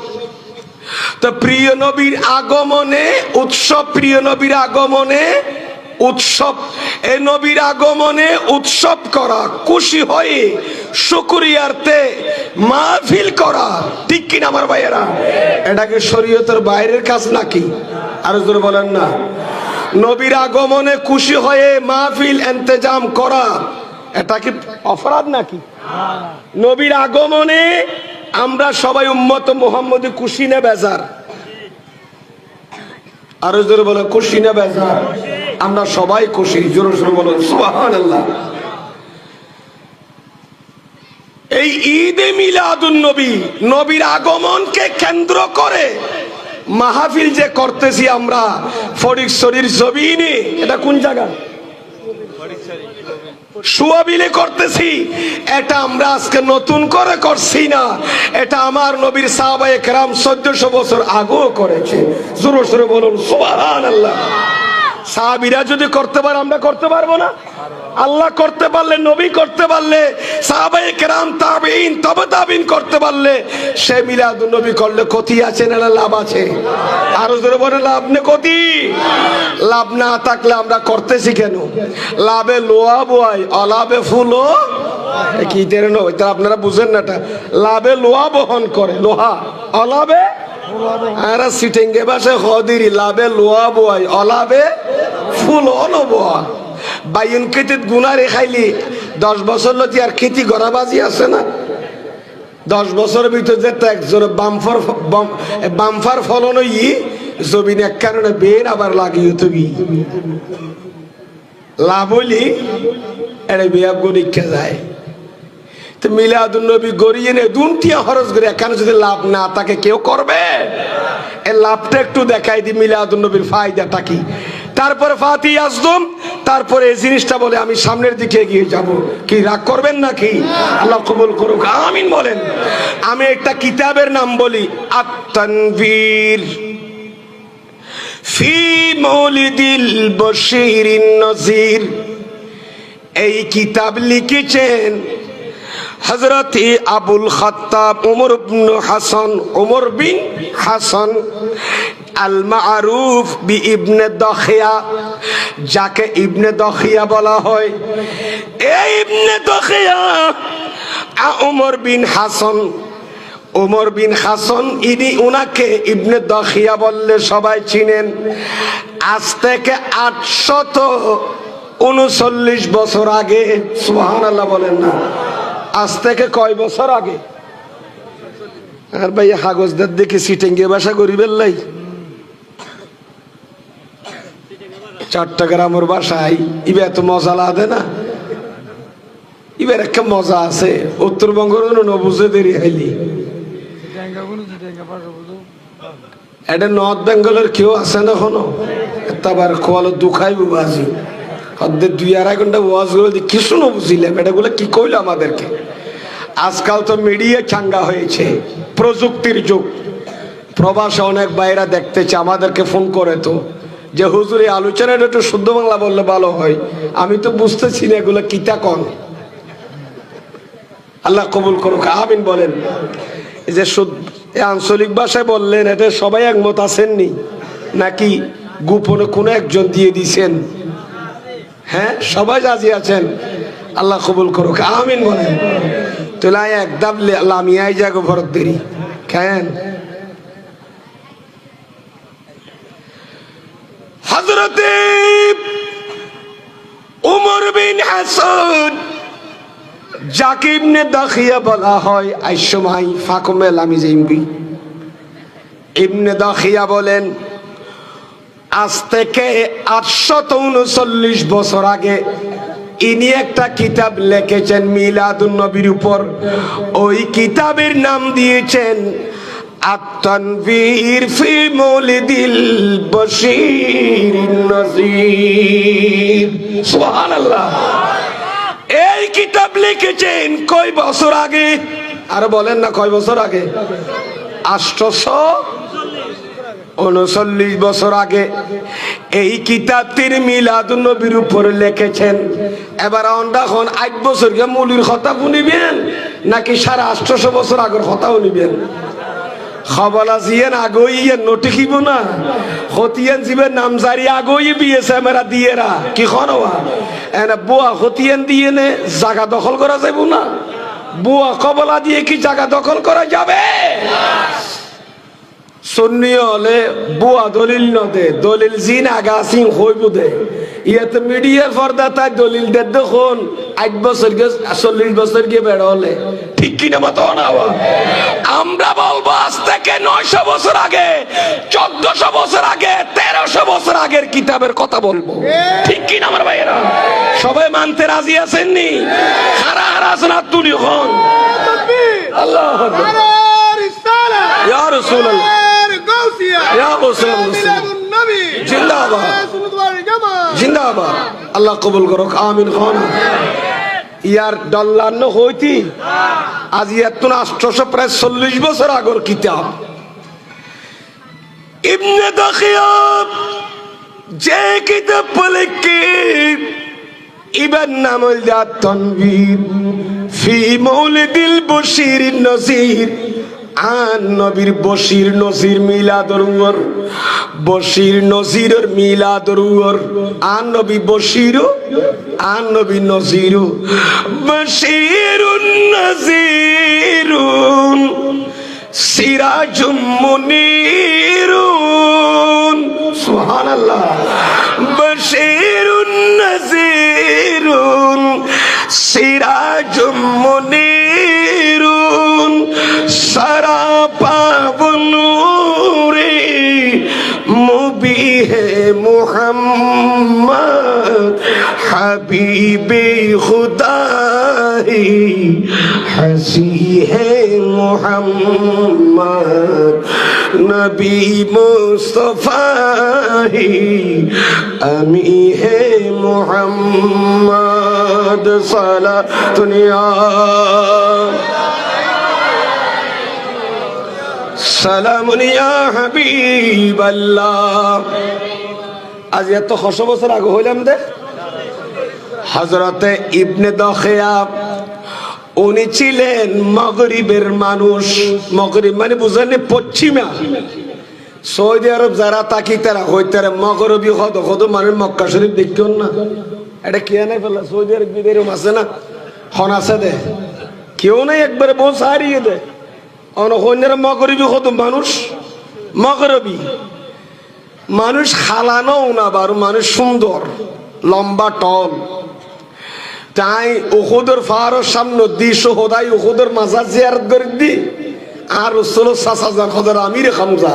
তো প্রিয় নবীর আগমনে উৎসব, প্রিয় নবীর আগমনে উৎসব। এই নবীর আগমনে উৎসব করা, খুশি হয়ে শুকরিয়ার্থে মাহফিল করা, ঠিক কিনা আমার ভাইয়েরা? এটাকে শরীয়তের বাইরের কাজ নাকি? আর জোরে বলেন না? নবীর আগমনে খুশি হয়ে মাহফিল ইন্তজাম করা, এটা কি অপরাধ নাকি? নবীর আগমনে আমরা সবাই উম্মত মুহাম্মদী খুশি না বেজার? আর জোরে বলো খুশি না বেজার? আমরা সবাই খুশি। জোরে জোরে বলো সুবহানাল্লাহ। এই ঈদে মিলাদুন নবী, নবীর আগমনকে কেন্দ্র করে মাহফিল যে করতেছি আমরা ফটিকছড়ির জমিনে, এটা কোন জায়গা? সুয়াবিলে করতেছি। এটা আমরা আজকে নতুন করে করছি না, এটা আমার নবীর সাহাবায়ে কেরাম 1400 বছর আগেও করেছে। জোরে জোরে বলুন সুবহানাল্লাহ। সাহাবীরা যদি করতে পারে আমরা করতে পারবো না? আল্লাহ করতে পারলে, নবী করতে পারলে, সাহাবায়ে কেরাম, তাবেঈন, তবে তাবেঈন করতে পারলে, সে মিলাদুন নবী করলে ক্ষতি আছে না লাভ আছে? আরো জোরে বলে লাভ না ক্ষতি? লাভ না থাকলে আমরা করতেছি কেন? লাভে লোহা বয়, অলাভে ফুলও কি তেরেন, এটা আপনারা বুঝেন না। এটা লাভে লোহা বহন করে, লোহা, অলাভে আর সিটেঙ্গে বাসে হদিরি, লাভে লোহা বয়, অলাভে ফুল অনবোয়া। বাইন খেতিত গুনারে খাইলি 10 বছর লতি আর খেতি গড়াবাজি আছে না? 10 বছরের ভিতরে যে একজন বামফার ফলন ই জমিন এক কারণে বের আবার লাগিয়ে তুমি লাভ হইলি এটা বেয়াব গরিক্ষা যায়। তো মিলাদুন নবী গড়িয়ে নে দুনটিয়া খরচ করে, এখানে যদি লাভ না তাকে কেউ করবে? এই লাভটা একটু দেখাই দি, মিলাদুন নবীর ফায়দাটা কি। তারপরে ফাতি আজদম, তারপরে এই জিনিসটা বলে আমি সামনের দিকে এগিয়ে যাব। কি রাগ করবেন নাকি? আল্লাহ কবুল করুক, আমিন বলেন। আমি একটা কিতাবের নাম বলি, আত-তানবীর ফি মৌলিদিল বশীরিন নযীর। এই কিতাব লিখেছেন হযরত আবুল খাত্তাব উমর ইবনে হাসান, উমর বিন হাসান আল মারুফ বি ইবনে দখিয়া, যাকে ইবনে দখিয়া বলা হয়। এই ইবনে দখিয়া ওমর বিন হাসান, ওমর বিন হাসান ইনি উনাকে ইবনে দখিয়া বললে সবাই চিনেন। আজ থেকে 839 বছর আগে, সুবহানাল্লাহ বলেন না, আজ থেকে কয় বছর আগে? আর ভাই হাগজদার দেখে সিটেঙ্গে বাসা গরিবের লাই, চট্টগ্রামের বাসায় ইবে এত মজা লাগে না, এবার একটা মজা আছে। উত্তরবঙ্গের নবুঝে দেরি হাইলি, এটা নর্থ বেঙ্গলের কেউ আছে না এখনো, তারপর খোয়ালো দুখাইব বাজি হদ্দের 2-2.5 ঘন্টা ওয়াজ গুলো কিছু না বুঝিলাম, এটা গুলো কি কইলো আমাদেরকে। আজকাল তো মিডিয়া চাঙ্গা হয়েছে, প্রযুক্তির যুগ। প্রবাসে অনেক ভাইরা দেখতেছে, আমাদেরকে ফোন করে তো যে হুজুর এই আলোচনাটা একটু শুদ্ধ বাংলা বললে ভালো হয়, আমি তো বুঝতেছি না এগুলো কিতা কন। আল্লাহ কবুল করুক, আমিন বলেন। এই যে আঞ্চলিক ভাষায় বললেন, এটা সবাই একমত আছেননি নাকি গোপনে কোনো একজন দিয়ে দিছেন? হ্যাঁ, সবাই রাজি আছেন? আল্লাহ কবুল করুক, আমিন বলেন। তাহলে একদম লামিয়াই যাগো ভরত দেরি কেন? হযরতে ওমর বিন হাসান, যাকে ইবনে দখিয়া বলা হয়, আইসময় ফাকুমেল আমি জিমবি ইবনে দখিয়া বলেন, আজ থেকে 839 বছর আগে ইনি একটা কিতাব লিখেছেন মিলাদুন নবীর উপর। ওই কিতাবের নাম দিয়েছেন আত-তানবীর ফি মাউলিদিল বশীর নযীর। সুবহানাল্লাহ। এই কিতাব লিখেছেন কয় বছর আগে? আর বলেন না কয় বছর আগে? 839 বছর আগে এই কিতাবটির মিলাদুন নবীর উপর লিখেছেন। এবার আমরা এখন 8 বছর গে মৌলির কথা শুনিবেন নাকি 850 বছর আগের কথাও নিবেন? খবলা জিয়েন আগইয়েন নটিখিব না, হতিয়ান জিবের নামজারি আগই বিয়েছে মেরা দিয়েরা কি খনওয়া এনে বুয়া হতিয়ান দিয়ে নে জায়গা দখল করা যাইব না? বুয়া কবলা দিয়ে কি জায়গা দখল করা যাবে? সুন্নি হলে বুয়া দলিল নদে, দলিল জিন আগাসিং হইব দে। ইয়াতে মিডিয়ার পর্দা তাই দলিল দে দেখুন 8 বছর গে 40 বছর গে বেড় হলে ঠিক কিনা মতো না? আমরা বলবো আজ থেকে 900 বছর আগে, 1400 বছর আগে, 1300 বছর আগের কিতাবের কথা বলবো, ঠিক কিনা আমার ভাইয়েরা? সবাই মানতে রাজি আছেননি? হারা হারা আছেন হাত তুলি হন। আল্লাহু আকবার। ইয়া রাসূলুল্লাহ, ইয়া রাসূলুল্লাহ, জিন্দাবাদ জিন্দাবাদ। আল্লাহ কবুল করুক, আমিন খান। ইয়ার ডল্লান্ন হইতি আজ ইয়াতুন 800 প্রায় 40 বছর আগর কিতাব ইবনে দখিয়া যে কিতাব লিখে ইবার নাম হল আত-তানবীর ফি মাউলিদিল বশীর নযীর। আন নবীর বশীর নজির মিলাদুর ওর, বশীর নজিরের মিলাদুর ওর। আন নবী বশীর, আন নবী নজির। বশীরুন নজিরুন সিরাজুম মুনীরুন। সুবহানাল্লাহ। বশীরুন নজিরুন সিরাজুম মুনীরুন সরাপা নূরে মুবি হে মুহাম্মদ হাবিবে খুদাই হসি হে মুহাম্মদ নবী মুস্তফাহি আমি হে মুহাম্মদ সালাতুন ইয়া সালামুন ইয়া হাবিবাল্লাহ। আজ এত 100 বছর আগে হইলাম দে। হযরতে ইবনে দখিয়া উনি ছিলেন মাগরিবের মানুষ। মাগরিব মানে বুঝলেন পশ্চিমা, সৌদি আরব যারা তাকি তারা হইতারে মগরবি হদ হদ মানুষ মক্কা শরীফ দেখতেও না, এটা কে নাই ফেলা সৌদি আরব বিদেরম আছে না, হন আছে দে কেউ নাই, একবারে বউ সারিয়ে দে অনহন্যের মগরবি হদ মানুষ মগরবি মানুষ খালানো না বার মানুষ সুন্দর লম্বা টল তাই উহুদের ফারর সামনে দি সোহদাই উহুদের মাজার জিয়ারত করে দি আর রসুল সাসাজান খদর আমির হামজা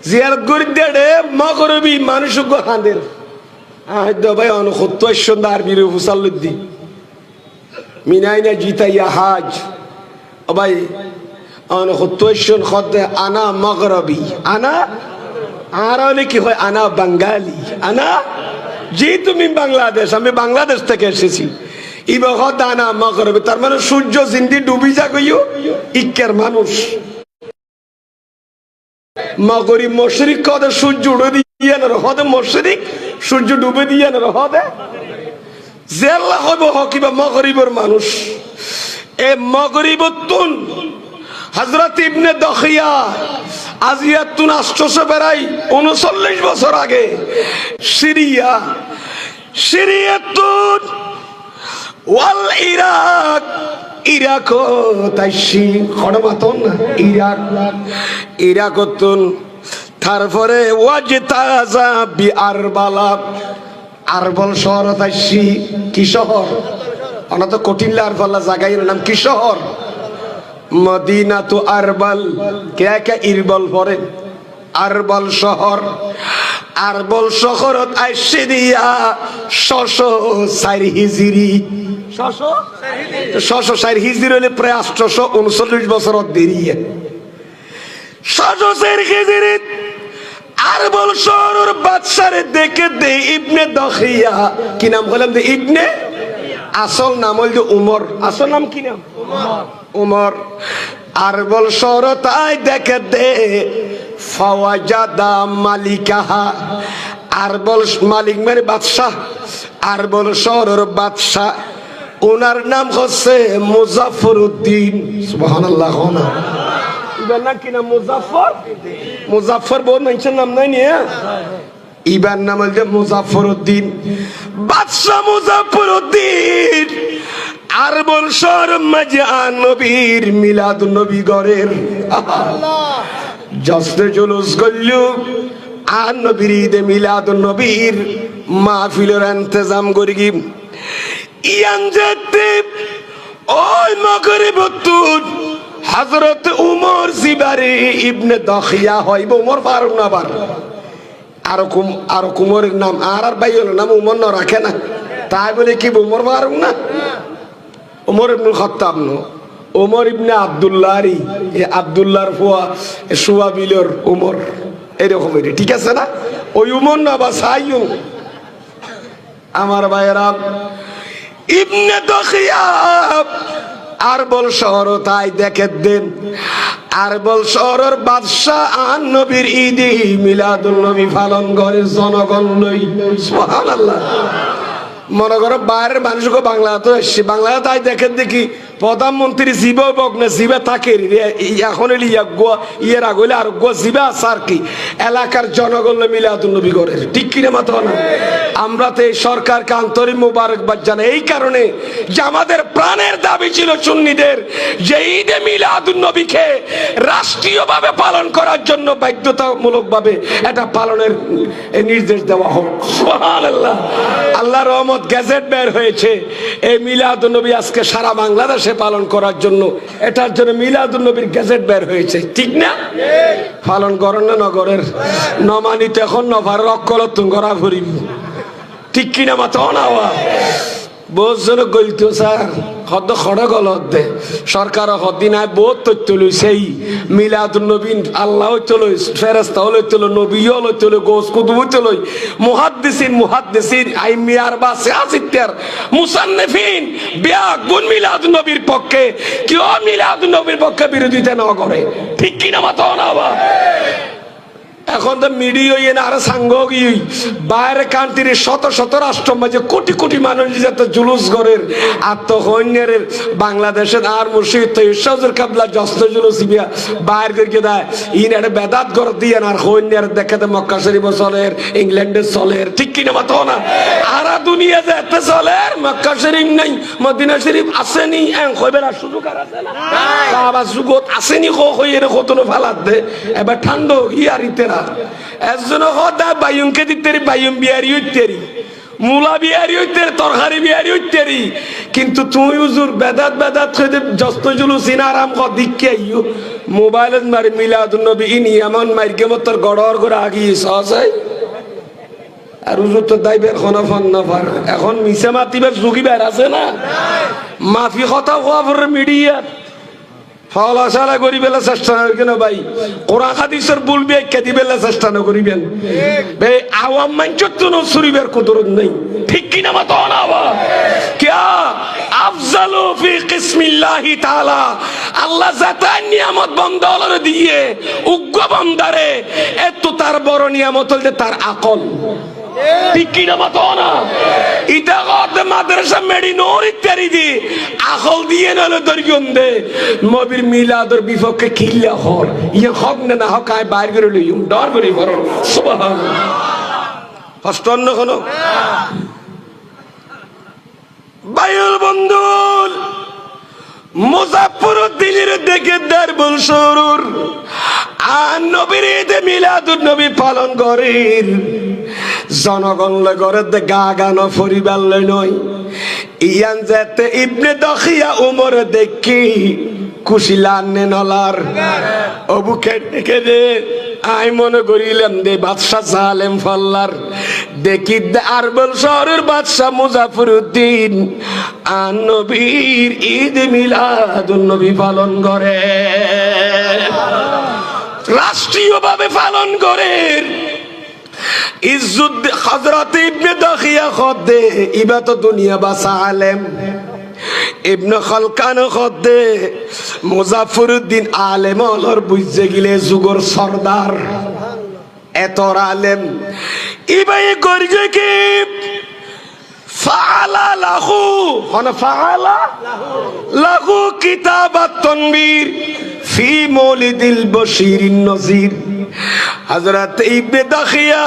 জিয়ারত করে দে মগরবি মানুষ হাঁদের ভাই অনুসত্য সুন্দর বীর হুসাল্লুদ্দি মিনাইনা জিতাইয়া হাজ ও ভাই অনুসত্য খদে আনা মগরবি আনা আর হলে কি হয় আনা বাঙালি আনা জি তুমি বাংলাদেশ আমি বাংলাদেশ থেকে এসেছি ইবহদানা মগরবি তার মানে সূর্য জিন্দি ডুবি যা গইও ইক্কের মানুষ মগরিব মশরিক কদে সূর্য উড়ে দিয়ে না হদে মশরিক সূর্য ডুবে দিয়ে না হদে জেল্লা হইব হকিবা মগরিবের মানুষ এ মগরিবতুন হযরত ইবনে দখিয়া আজিয়াতুন 800 বেড়াই 39 বছর আগে সিরিয়া সিরিয়াতুন ওয়াল ইরাক ইরাক তাইশি খড়মাতন ইরাক ইরাকতুন তারপরে ওয়াজতাজা বি আরবালা আরবল শহর তাইশি কি শহর অনা তো কঠিন আরবালা জায়গার নাম কি শহর মদিনা তো আরবাল কে কে ইরবল পরে আরবল শহর আরবল শহরত আইসে দিয়া 604 হিজরি 604 হিজরি হলে প্রায় 839 বছর দেরি 604 হিজরি আরবল শহরের বাদশারে দেখে দে ইবনে দখিয়া কি নাম বললাম দে ইবনে আসল নাম হইল উমর আসল নাম কি নাম উমর আরবল শহর তাই দেখে দে ফাওয়াজাদা মালিকাহা আরবল মালিক মানে বাদশাহ আরবল শহরের বাদশাহ ওনার নাম হচ্ছে মুজাফফরউদ্দিন সুবহানাল্লাহ ইবার নাম কি নাম মুজাফফর মুজাফফর বহুত মানুষের নাম নাই নি ইবার নাম হচ্ছে মুজাফফরউদ্দিন বাদশাহ মুজাফফরউদ্দিন আরবল শহর মাঝে নবীর মিলাদুন নবী গরের জশ্নে জুলুস করলো আর নবীর ঈদে মিলাদুন নবীর মাহফিলের ইন্তজাম করি কি ইয়ান যেতে ওই মগরিবতুন হযরত উমর জিবারি ইবনে দখিয়া হইব উমর ফারুক না বার আর কুমরের নাম আর ভাইয়ের নাম উমর না রাখে না তাই বলে কি উমর ফারুক না উমর ইবনে খাত্তাব ন উমর ইবনে আব্দুল্লাহরি এ আব্দুল্লাহর ফুয়া সুয়াবিলর উমর এরকমের ঠিক আছে না ওই উমর না বা সাইয়ু আমার ভাইয়েরা ইবনে দখিয়া আরবল শহর তাই দেখে দেন আরবল শহরের বাদশাহ আর নবীর ঈদে মিলাদুন নবী পালন করে জনগণ লই সুবহানাল্লাহ মনে করো বাইরের মানুষকে বাংলাতে এসছে বাংলাতে তাই দেখেন দেখি প্রধানমন্ত্রী জিবে বক না জিবে থাকে এখন ইয়ের আগলে আর জিবে আছে আর কি এলাকার জনগণ মিলাদুন নবী করে ঠিক কিনা মাত্র না আমরা তো এই সরকারকে আন্তরিক মোবারকবাদ জানাই এই কারণে যে আমাদের প্রাণের দাবি ছিল সুন্নিদের যে ঈদে মিলাদুন নবীকে রাষ্ট্রীয়ভাবে পালন করার জন্য বাধ্যতামূলকভাবে এটা পালনের নির্দেশ দেওয়া হোক সুবহানাল্লাহ আল্লাহর রহমত গেজেট বের হয়েছে এই মিলাদুন নবী আজকে সারা বাংলাদেশে পালন করার জন্য এটার জন্য মিলাদুন নবীর গেজেট বের হয়েছে ঠিক না পালন করেন না নগরের নমানিতে এখন নভার রক্ষলতুন করা ভরিব ঠিক কিনা মাথা অনাওয়া বহুজন গলিত স্যার হদ খড় গলত দে সরকার হদিন আয় বহুত তথ্য লইছেই মিলাদুন নবী আল্লাহ চলই ফেরেশতা হলে চলো নবী হলে চলো গোস কুতুব চলই মুহাদ্দিসিন আইমিয়ার বা সিয়াসিত্তার মুসান্নিফিন বিয়াগুন মিলাদুন নবীর পক্ষে কেউ মিলাদুন নবীর পক্ষে বিরোধিতা না করে ঠিক কিনা মাথা অনাওয়া এখন তো মিডিয়া ইয়ে না আরো সাঙ্গ গিয়ে বাইরে কান্ট্রির শত শত রাষ্ট্র মাঝে কোটি কোটি মানুষ যাতে জুলুস করের আত্মহন্যের বাংলাদেশের আর মুর্শিদ তো ঈশ্বর কাবলা জস্ত জুলুস বিয়া বাইর করে দেয় ইন একটা বেদাত করে দিয়ে আর হন্যের দেখাতে মক্কা শরীফ চলের ইংল্যান্ডে চলের ঠিক কিনা মাতো না আর দুনিয়া যেতে চলের মক্কা শরীফ নাই মদিনা শরীফ আসেনি কইবার আর সুযোগ আর আছে না আবার সুযোগ আসেনি কইয়ের কতনো ফালাত দে এবার ঠান্ডা ইয়ার ইতেরা একজন হদা বায়ুমকে দিতেরি বায়ুম বিয়ারি হইতেরি মুলা বিয়ারি হইতেরি তরকারি বিয়ারি হইতেরি কিন্তু তুই হুজুর বেদাত বেদাত কইতে জস্ত জুলুস ইন আরাম ক দিকে আইও মোবাইলত মারি মিলাদুন নবী ইনি এমন মাইরকে মতর গড়র করে আগিয়ে সহসাই আর হুজুর তো দাইবের কোনো ফোন না পার এখন মিছে মাতিবার যুগি বের আছে না মাফি কথা হওয়া পর মিডিয়া ফলাশালা করি বেলা চেষ্টা কেন ভাই কোরআন হাদিসের বলবি কে দিবেলা চেষ্টা না করিবেন ভাই আওয়াম মানুষের তো নসুরিবের কুদরত নেই ঠিক কিনা মত না বা क्या আফজালু ফি কিসমিল্লাহি তাআলা আল্লাহ জাতান নিয়ামত বন্দারে দিয়ে উগ্র বন্দারে এত তার বড় নিয়ামত হল যে তার আকল ঠিক কিনা মত না ইটা গদ মাদ্রাসা মেডি নোর ইত্যাদি দি আকল দিয়ে নলে দরগন্দে নবীর মিলাদের বিপক্ষে কিল্লা হল ইয়ে হক না না হক আই বাইর করে লইম ডর করি বড় সুবহানাল্লাহ হস্তন্ন কোন বায়ুল বন্ধুল মুজাফফরউদ্দিনের দেখে দারবুল সুরুর আর নবীর ঈদে মিলাদুন নবী পালন করেন জনগণ করে গা গানো পরিবার নয় ইয়ান যেতে ইবনে দখিয়া উমর দেখি কুশিলানে নলার অবু কেটে দে আই মনে করিলাম দে বাদশা জালেম ফল্লার দেখি আরবল শহরের বাদশা মুজাফফরউদ্দিন আর নবীর ঈদ মিলাদুন নবী পালন করে রাষ্ট্রীয়ভাবে পালন করেন ইজ্জত হযরত ইবনে দখিয়া খদে ইবা তো দুনিয়া বাসা আলেম ইবনে খালকান খদে মুজাফফরউদ্দিন আলেম হলর বুঝে গিলে যুগর সরদার এত আলেম ইবাই করছে কি ফাআলা লাহু হন ফাআলা লাহু কিতাবাত তানবীর ফি মৌলিদিল বশিরিন নজির হযরত ইবনে দখিয়া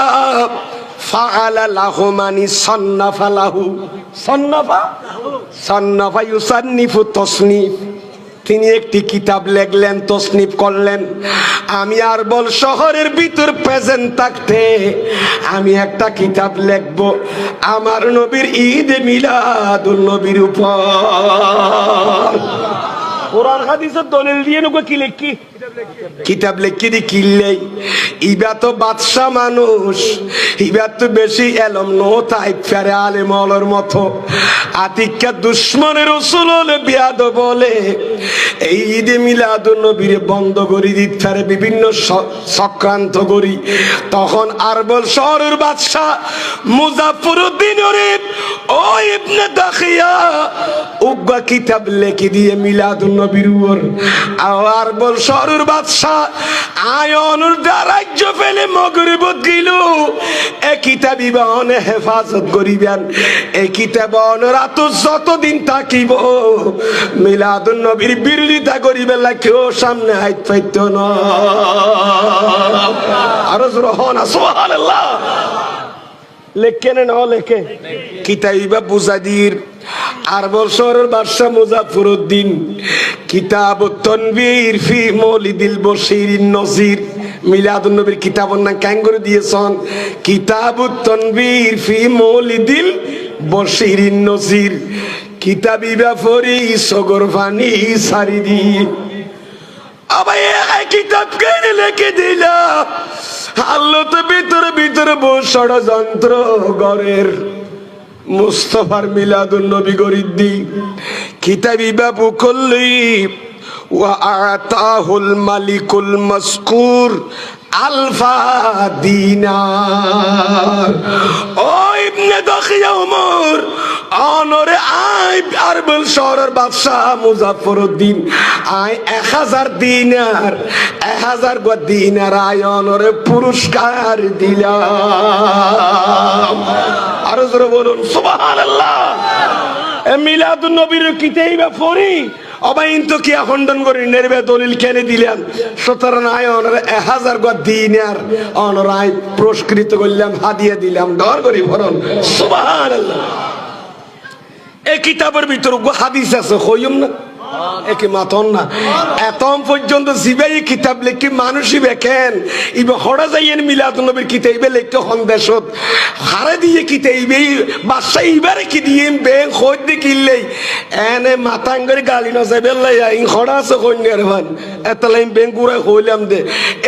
ফাআলা লাহু মানি সান্নাফা লাহু সান্নাফা ইউসান্নিফু তাসনিফ তিনি একটি কিতাব লিখলেন তাসনিফ করলেন আমি আরবল শহরের ভিতর প্রেজেন্ট থাকতে আমি একটা কিতাব লিখব আমার নবীর ঈদ মিলাদুন নবীর উপর কোরআন হাদিসের দলিল দিয়ে নগো কি লিখি কিতাব লিখি দি কিল্লাই ইবা তো বাদশা মানুষ ইবা তো বেশি এলম নো তাই ফেরে আলেম হলর মতো আতিকা দুশ্মনের রাসূল হলে বিয়াদ বলে এই ঈদে মিলাদুন নবীর বন্ধ করে দিতে ফেরে বিভিন্ন চক্রান্ত করি তখন আরবল শহরের বাদশা মুজাফফরউদ্দিন ও ইবনে দখিয়া উগ্র কিতাব লিখে দিয়ে মিলাদুন নবীর উপর আরবল শহরের বাদশা আয়নুর রাজ্য ফেলে মগরিবত গিল এই কিতাব ইবানে হেফাজত করিবেন এই কিতাব রাত যতদিন থাকিব মিলাদুন নবীর বিরোধিতা করিবে কেউ সামনে হাইত পাইত না আর রহনা সুবহানাল্লাহ লেখেন না লেখে কিতাইবা বুজাদির আরবল শহরের বাদশা মুজাফফরউদ্দিন কিতাবুত তানবীর ফি মৌলিদিল বশিরিন নজির মিলাদুন নবীর কিতাবের নাম কেন করে দিয়েছেন কিতাবুত তানবীর ফি মৌলিদিল বশিরিন নজির কিতাবি ব্যাপারে সগর ফানি সারি দি আবাই এই কিতাব কেন লিখে দিলা আল্লাহ তো ভিতরে ভিতরে বহু ষড়যন্ত্র গরের মুস্তাফার মিলাদুন নবী গরিদ্দি কিতাবি বাবু করলি ওয়া আতাহুল মালিকুল মাসকুর আলফা দিনার। ও ইবনে দখিয়া উমর, অনরে আই আরবল শহরের বাদশাহ মুজাফফরউদ্দিন, আই 1000 দিনার, 1000 দিনার আই অনরে পুরস্কার দিলাম। আরো জোরে বলুন সুবহানাল্লাহ। মিলাদুন নবীর কিতাইবা পড়ি অবাইন তো কি খণ্ডন করি নেরবে দলিল কেনে দিলেন, সুতরাং আয় অনর 1000 দিনার অনরায় পুরস্কৃত করলাম, হাদিয়া দিলাম। ডর করি বলুন সুবহানাল্লাহ। এই কিতাবের ভিতর হাদিস আছে, কইম না একে মাতন না। এতম পর্যন্ত জিবাই কিতাব লিখি মানুষই বেকেন ইবে হড়া যাইয়েন মিলাদুন নবীর কিতাইবে লিখতে সন্দেশত হারে দিয়ে কিতাইবে বাদশা ইবারে কি দিয়ে বেং খোঁজ দি কিনলেই এনে মাতাঙ্গরে গালি না যাবে ইন হড়া আছে কন্যার ভান এতলাই বেং গুড়া হইলাম দে।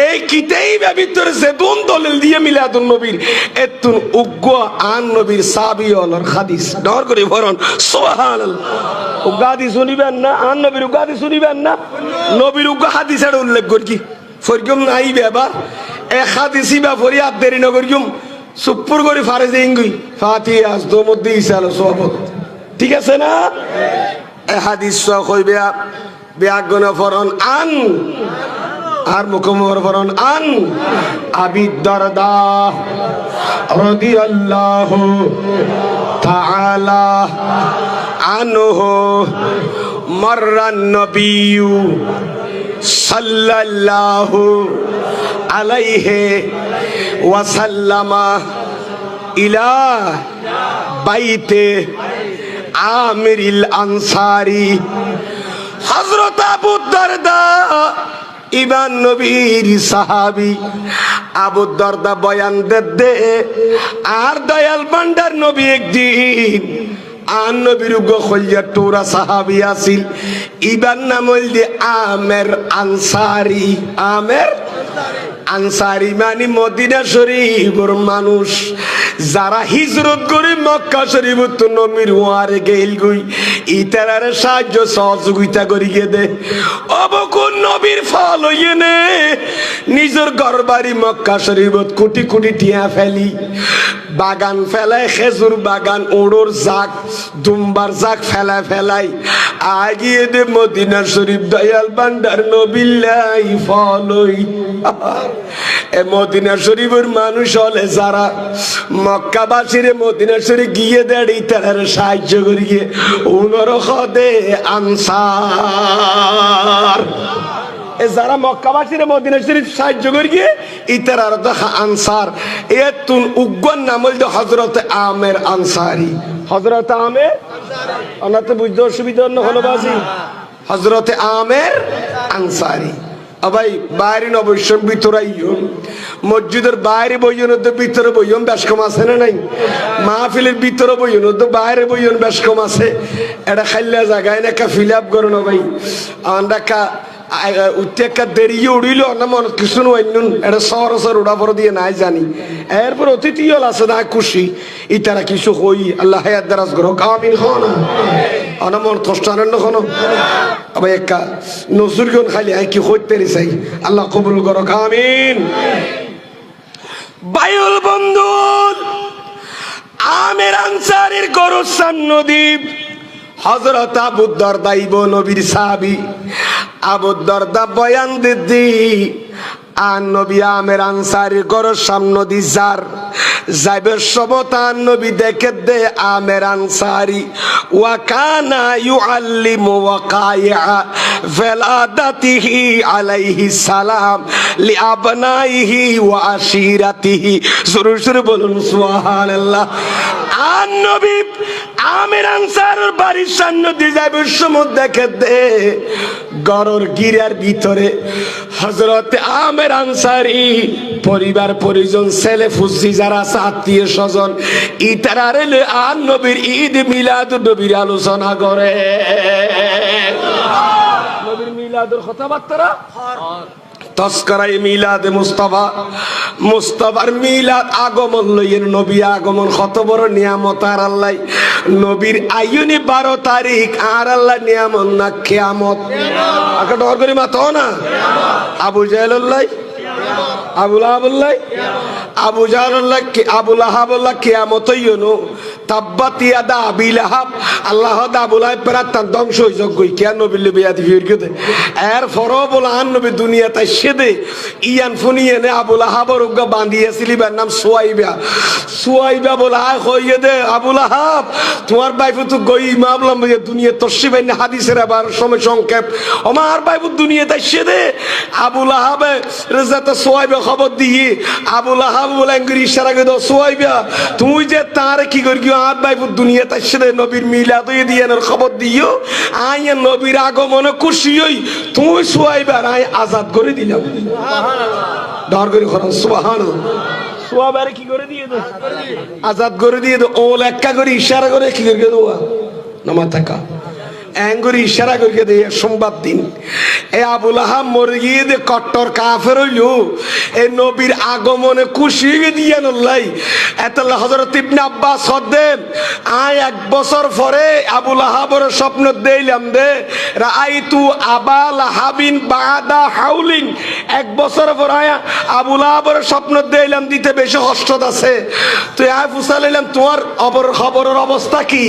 এই কিতাইবে ভিতরে যে দুন দলিল দিয়ে মিলাদুন নবীর এতুন উগ্র আন নবীর সাবি অলর হাদিস। ডর করে ভরণ সুবহানাল্লাহ। উগাদি শুনিবেন না, আন নবীর উগাদি শুনিবেন না, নবীর উগা হাদিসের উল্লেখ করি ফরিকম নাই ব্যাপার। এক হাদিসি বা ফরিয়াদ দেরি নগরিম সুপুর করে ফারেজে ইঙ্গুই ফাতিহা আজদর মধ্যে ইসাল সোহবত, ঠিক আছে না? এ হাদিস কইবে বিয়াগন ফরন আন আর মুকমর ফরন আন আবি দারদা রাদিয়াল্লাহু তাআলা আনহু মাররান নবিয়্যু সাল্লাল্লাহু আলাইহি ওয়াসাল্লামা ইলা বাইতে আমিরিল আনসারি। হযরত আবু দারদা ইমান নবীর সাহাবী আবু দারদা বয়ান দে আর দয়াল ভান্ডার নবী একদিন আন নবীর গখলিয়া টোরা সাহাবী আছিল, ইবার নাম হইল আমের আনসারি। আমের আনসারি মানে মদিনা শরীফের মানুষ যারা হিজরত করে মক্কা শরীফ তো নবীর ওয়ারে গেল গই ইতারারে সাহায্য সহযোগিতা করিয়ে দে। অবকুন নবীর ফল হইয়ে নে নিজের ঘর বাড়ি মক্কা শরীফত কোটি কোটি টিয়া ফেলি, বাগান ফেলায়, খেজুর বাগান, ওড়োর জাক, দুম্বার জাক ফেলাই আগিয়ে দে মদিনা শরীফ দয়াল ভান্ডার নবিল্লাই ফলই। এ মদিনা শরীফের মানুষ হলে যারা মক্কাবাসীরে মদিনা শরীফ গিয়ে দেড়ি তার সাহায্য করিয়ে উনর খদে আনসার। যারা মক্কাবাসীরে মদিনা শরীফ সাহায্য করিয়ে ইতার আর আনসার। এ তুন উগ্র নাম হইল হযরত আমের আনসারি। হযরত আমের অনাতে বুঝতে অসুবিধা হলো বাজি। হযরত আমের আনসারি আবাই বাইরে অবশ্যই ভিতরে মসজিদের বাইরে বইন ভিতরে বইন বেশ কম আছে না নাই? মাহফিলের ভিতরে বইন বাইরে বইন বেশ কম আছে। এটা খাইলা জায়গায় না ফিল আপ করো না ভাই। আমরা উঠে দেরি উড়িল না মন কিছু নইন এটা সর উড়া পর দিয়ে নাই জানি। এরপর অতিথি হল আছে না খুশি ইতারা কিছু হই আল্লাহ হায়াত দারাজ করো কামিন হন অনা মন কষ্টানন্দ হন আবার একা নজরুল গুন খালি কি হইতে চাই আল্লাহ কবুল করো কামিন। বায়ুল বন্ধু আমের আনসারীর গরসান নদী হযরত আবু দারদা ইবন নবীর সাহাবী আবু দারদা বয়ান দিদি আন নবী আমের আনসারীর গরর সামনে দি যাইবে সবতান নবী দেখে দে আমের আনসারী ওয়া কানা ইউআল্লিমু ওয়াকাইআ ফিলাদাতিহি আলাইহি সালাম লি আবনাইহি ওয়া আশিরাতিহি। জোরে জোরে বলুন সুবহানাল্লাহ। আন নবী আমের আনসারের বাড়ির সামনে দিয়ে যাইবে সমুদ্র দেখে দে গরর গিরার ভিতরে হযরত আমের আনসারী পরিবার পরিজন ছেলে ফুসি যারা আছে আত্মীয় স্বজন ইতারারে আর নবীর ঈদ মিলাদুন নবীর আলোচনা করে। নবীর মিলাদুর কথাবার্তা তস্করাই মিলাদে মুস্তাফা, মুস্তাফার মিলাদ আগমন লইয়ের নবী আগমন কত বড় নিয়ামত আর আল্লাহ নবীর আইয়ুনি 12 তারিখ আর আল্লাহ নিয়ামত না কিয়ামত। আকা ডর করি মাতো না আবু জাহেল আবুল আহাবুল্লাহ আবু জাহল্লাহ আবুল আহাবুল্লাহ কিয়ামত হইনো তাব্বাত ইয়াদা আবি লাহাব আল্লাহ দা আবুল আহাব পেরাতান ধ্বংস হই যগই কেন বিল্লে বিয়াদি ফিরকে এর ফরবল আন নবী দুনিয়া তাই সেদে ইয়ান ফুনিয়ে নে আবুল আহাবর উগা বাঁধিয়েছিলি বার নাম সুয়াইবা বলা কইয়ে দে আবুল আহাব তোমার বাইফু তো গই মামলা দুনিয়া তসিবাই না হাদিসের আবার সময় সংক্ষেপ আমার বাইফু দুনিয়া তাই সেদে আবুল আহাবে রেজাতে সুয়াইবা খবর দিয়ে আবুল আহাব বলে ইশারা করে দাও সুয়াইবা তুই যে তার কি করি আর বাইফু দুনিয়া তাই সেদে নবীর মিলাদ হয়ে দিয়ে খবর দিও আইয়া নবীর আগমনে খুশি হই তুই সুয়াইবা আই আজাদ করে দিলাম ডর করে করেন সুবহানাল্লাহ সুয়াইবার কি করে দিয়ে দাও আজাদ করে দিয়ে দাও ও লেখা করে ইশারা করে কি করে দেওয়া নামা থাকা এঙ্গুরি ইশারা করে দিয়ে সোমবার দিন এ আবুল আহাব মরে গিয়ে দে কট্টর কাফের হইল এ নবীর আগমনে খুশি দিয়ে নল্লাই এতলা হযরত ইবনে আব্বাস হদেন আয় এক বছর পরে আবুল আহাবর স্বপ্ন দেইলাম দে রাআইতু আবাল হাবিন বাদা হাউলিন এক বছর পরে আবুল আহাবর স্বপ্ন দেইলাম দিতে বেশি কষ্ট আছে তুই আয় ফুসালাইলাম তোমার খবরের অবস্থা কি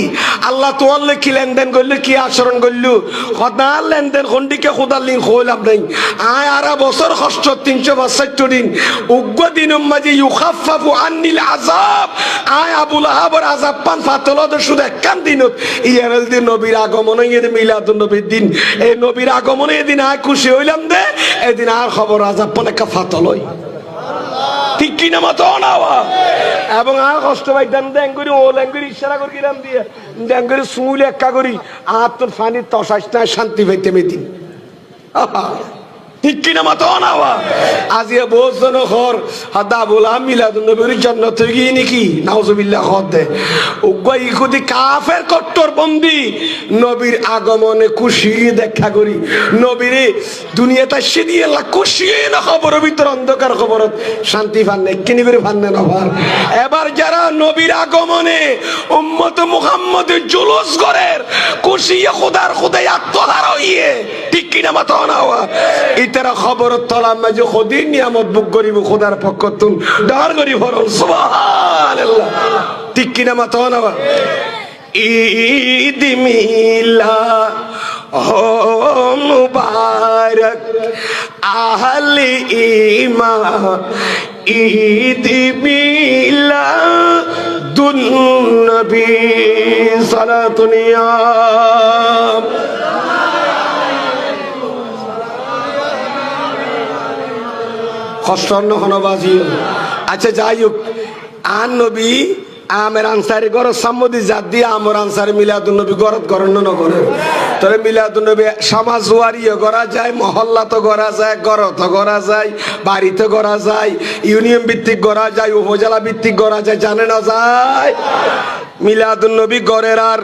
আল্লাহ তোমার কি লেনদেন করলে কি আচরণ করলু খোদা লেনদেন খন্ডিকে খোদার লিন খোলাম নাই আয় আরা বছর কষ্ট 362 দিন উগ্র দিন মাঝে ইউখাফফু আনিল আযাব আয় আবুল আহাবর আযাব পান ফাতলত শুধু একখান দিনত ইয়ারল দিন নবীর আগমন এর মিলাদুন নবীর দিন এই নবীর আগমন এদিন আয় খুশি হইলাম দে এদিন আর খবর আযাব পান একটা ফাতল হই ঠিক কি না মত নাওয়া এবং আর কষ্ট পাইতাম দেন করি ও ল্যাঙ্গুরি ইশারা করি দিলাম দিয়ে দেন করি সুলে একা করি আর তোর ফানি তসাইস না শান্তি পাইতে মেদিন ঠিক কিনা মতো নাওয়া আজিয়া বহুজন ঘর হাদা বলা মিলাদুন নবীর জান্নাত হয়ে গিয়ে নাকি নাউজুবিল্লাহ খদে উগ্র ইহুদি কাফের কট্টর বন্দী নবীর আগমনে খুশি দেখা করি নবীর দুনিয়াতে সেদিয়ে লাখ খুশি না খবর ভিতর অন্ধকার খবরত শান্তি পান না কিনি করে পান না ভার এবার যারা নবীর আগমনে উম্মত মুহাম্মদের জুলুস করের খুশি খোদার খোদাই আত্মহারা হইয়ে ঠিক কিনা মতো নাওয়া তেরা খবর তলাম মাঝে খদির নিয়ামত বুক করিব খোদার পক্ষ তুম ডর করি ফরল সুবহানাল্লাহ ঠিক কিনা মত না ঈদ মিলাদ মুবারক আহলে ঈমান ঈদ মিলাদুন নবী সালাতুন ইয়া কষ্টন্ন হনবাজি আচ্ছা যাই হোক আন নবী আমের আনসারি গর সাম্মদি জাত দিয়ে আমর আনসারি মিলাদুন নবী গরত গরন্ন ন করে তবে মিলাদুন নবী সমাজ ওয়ারিও করা যায় মহল্লা তো করা যায় গরত করা যায় বাড়িতে করা যায় ইউনিয়ন ভিত্তিক করা যায় উপজেলা ভিত্তিক করা যায় জানে না যায় মিলাদুন নবী গরের আর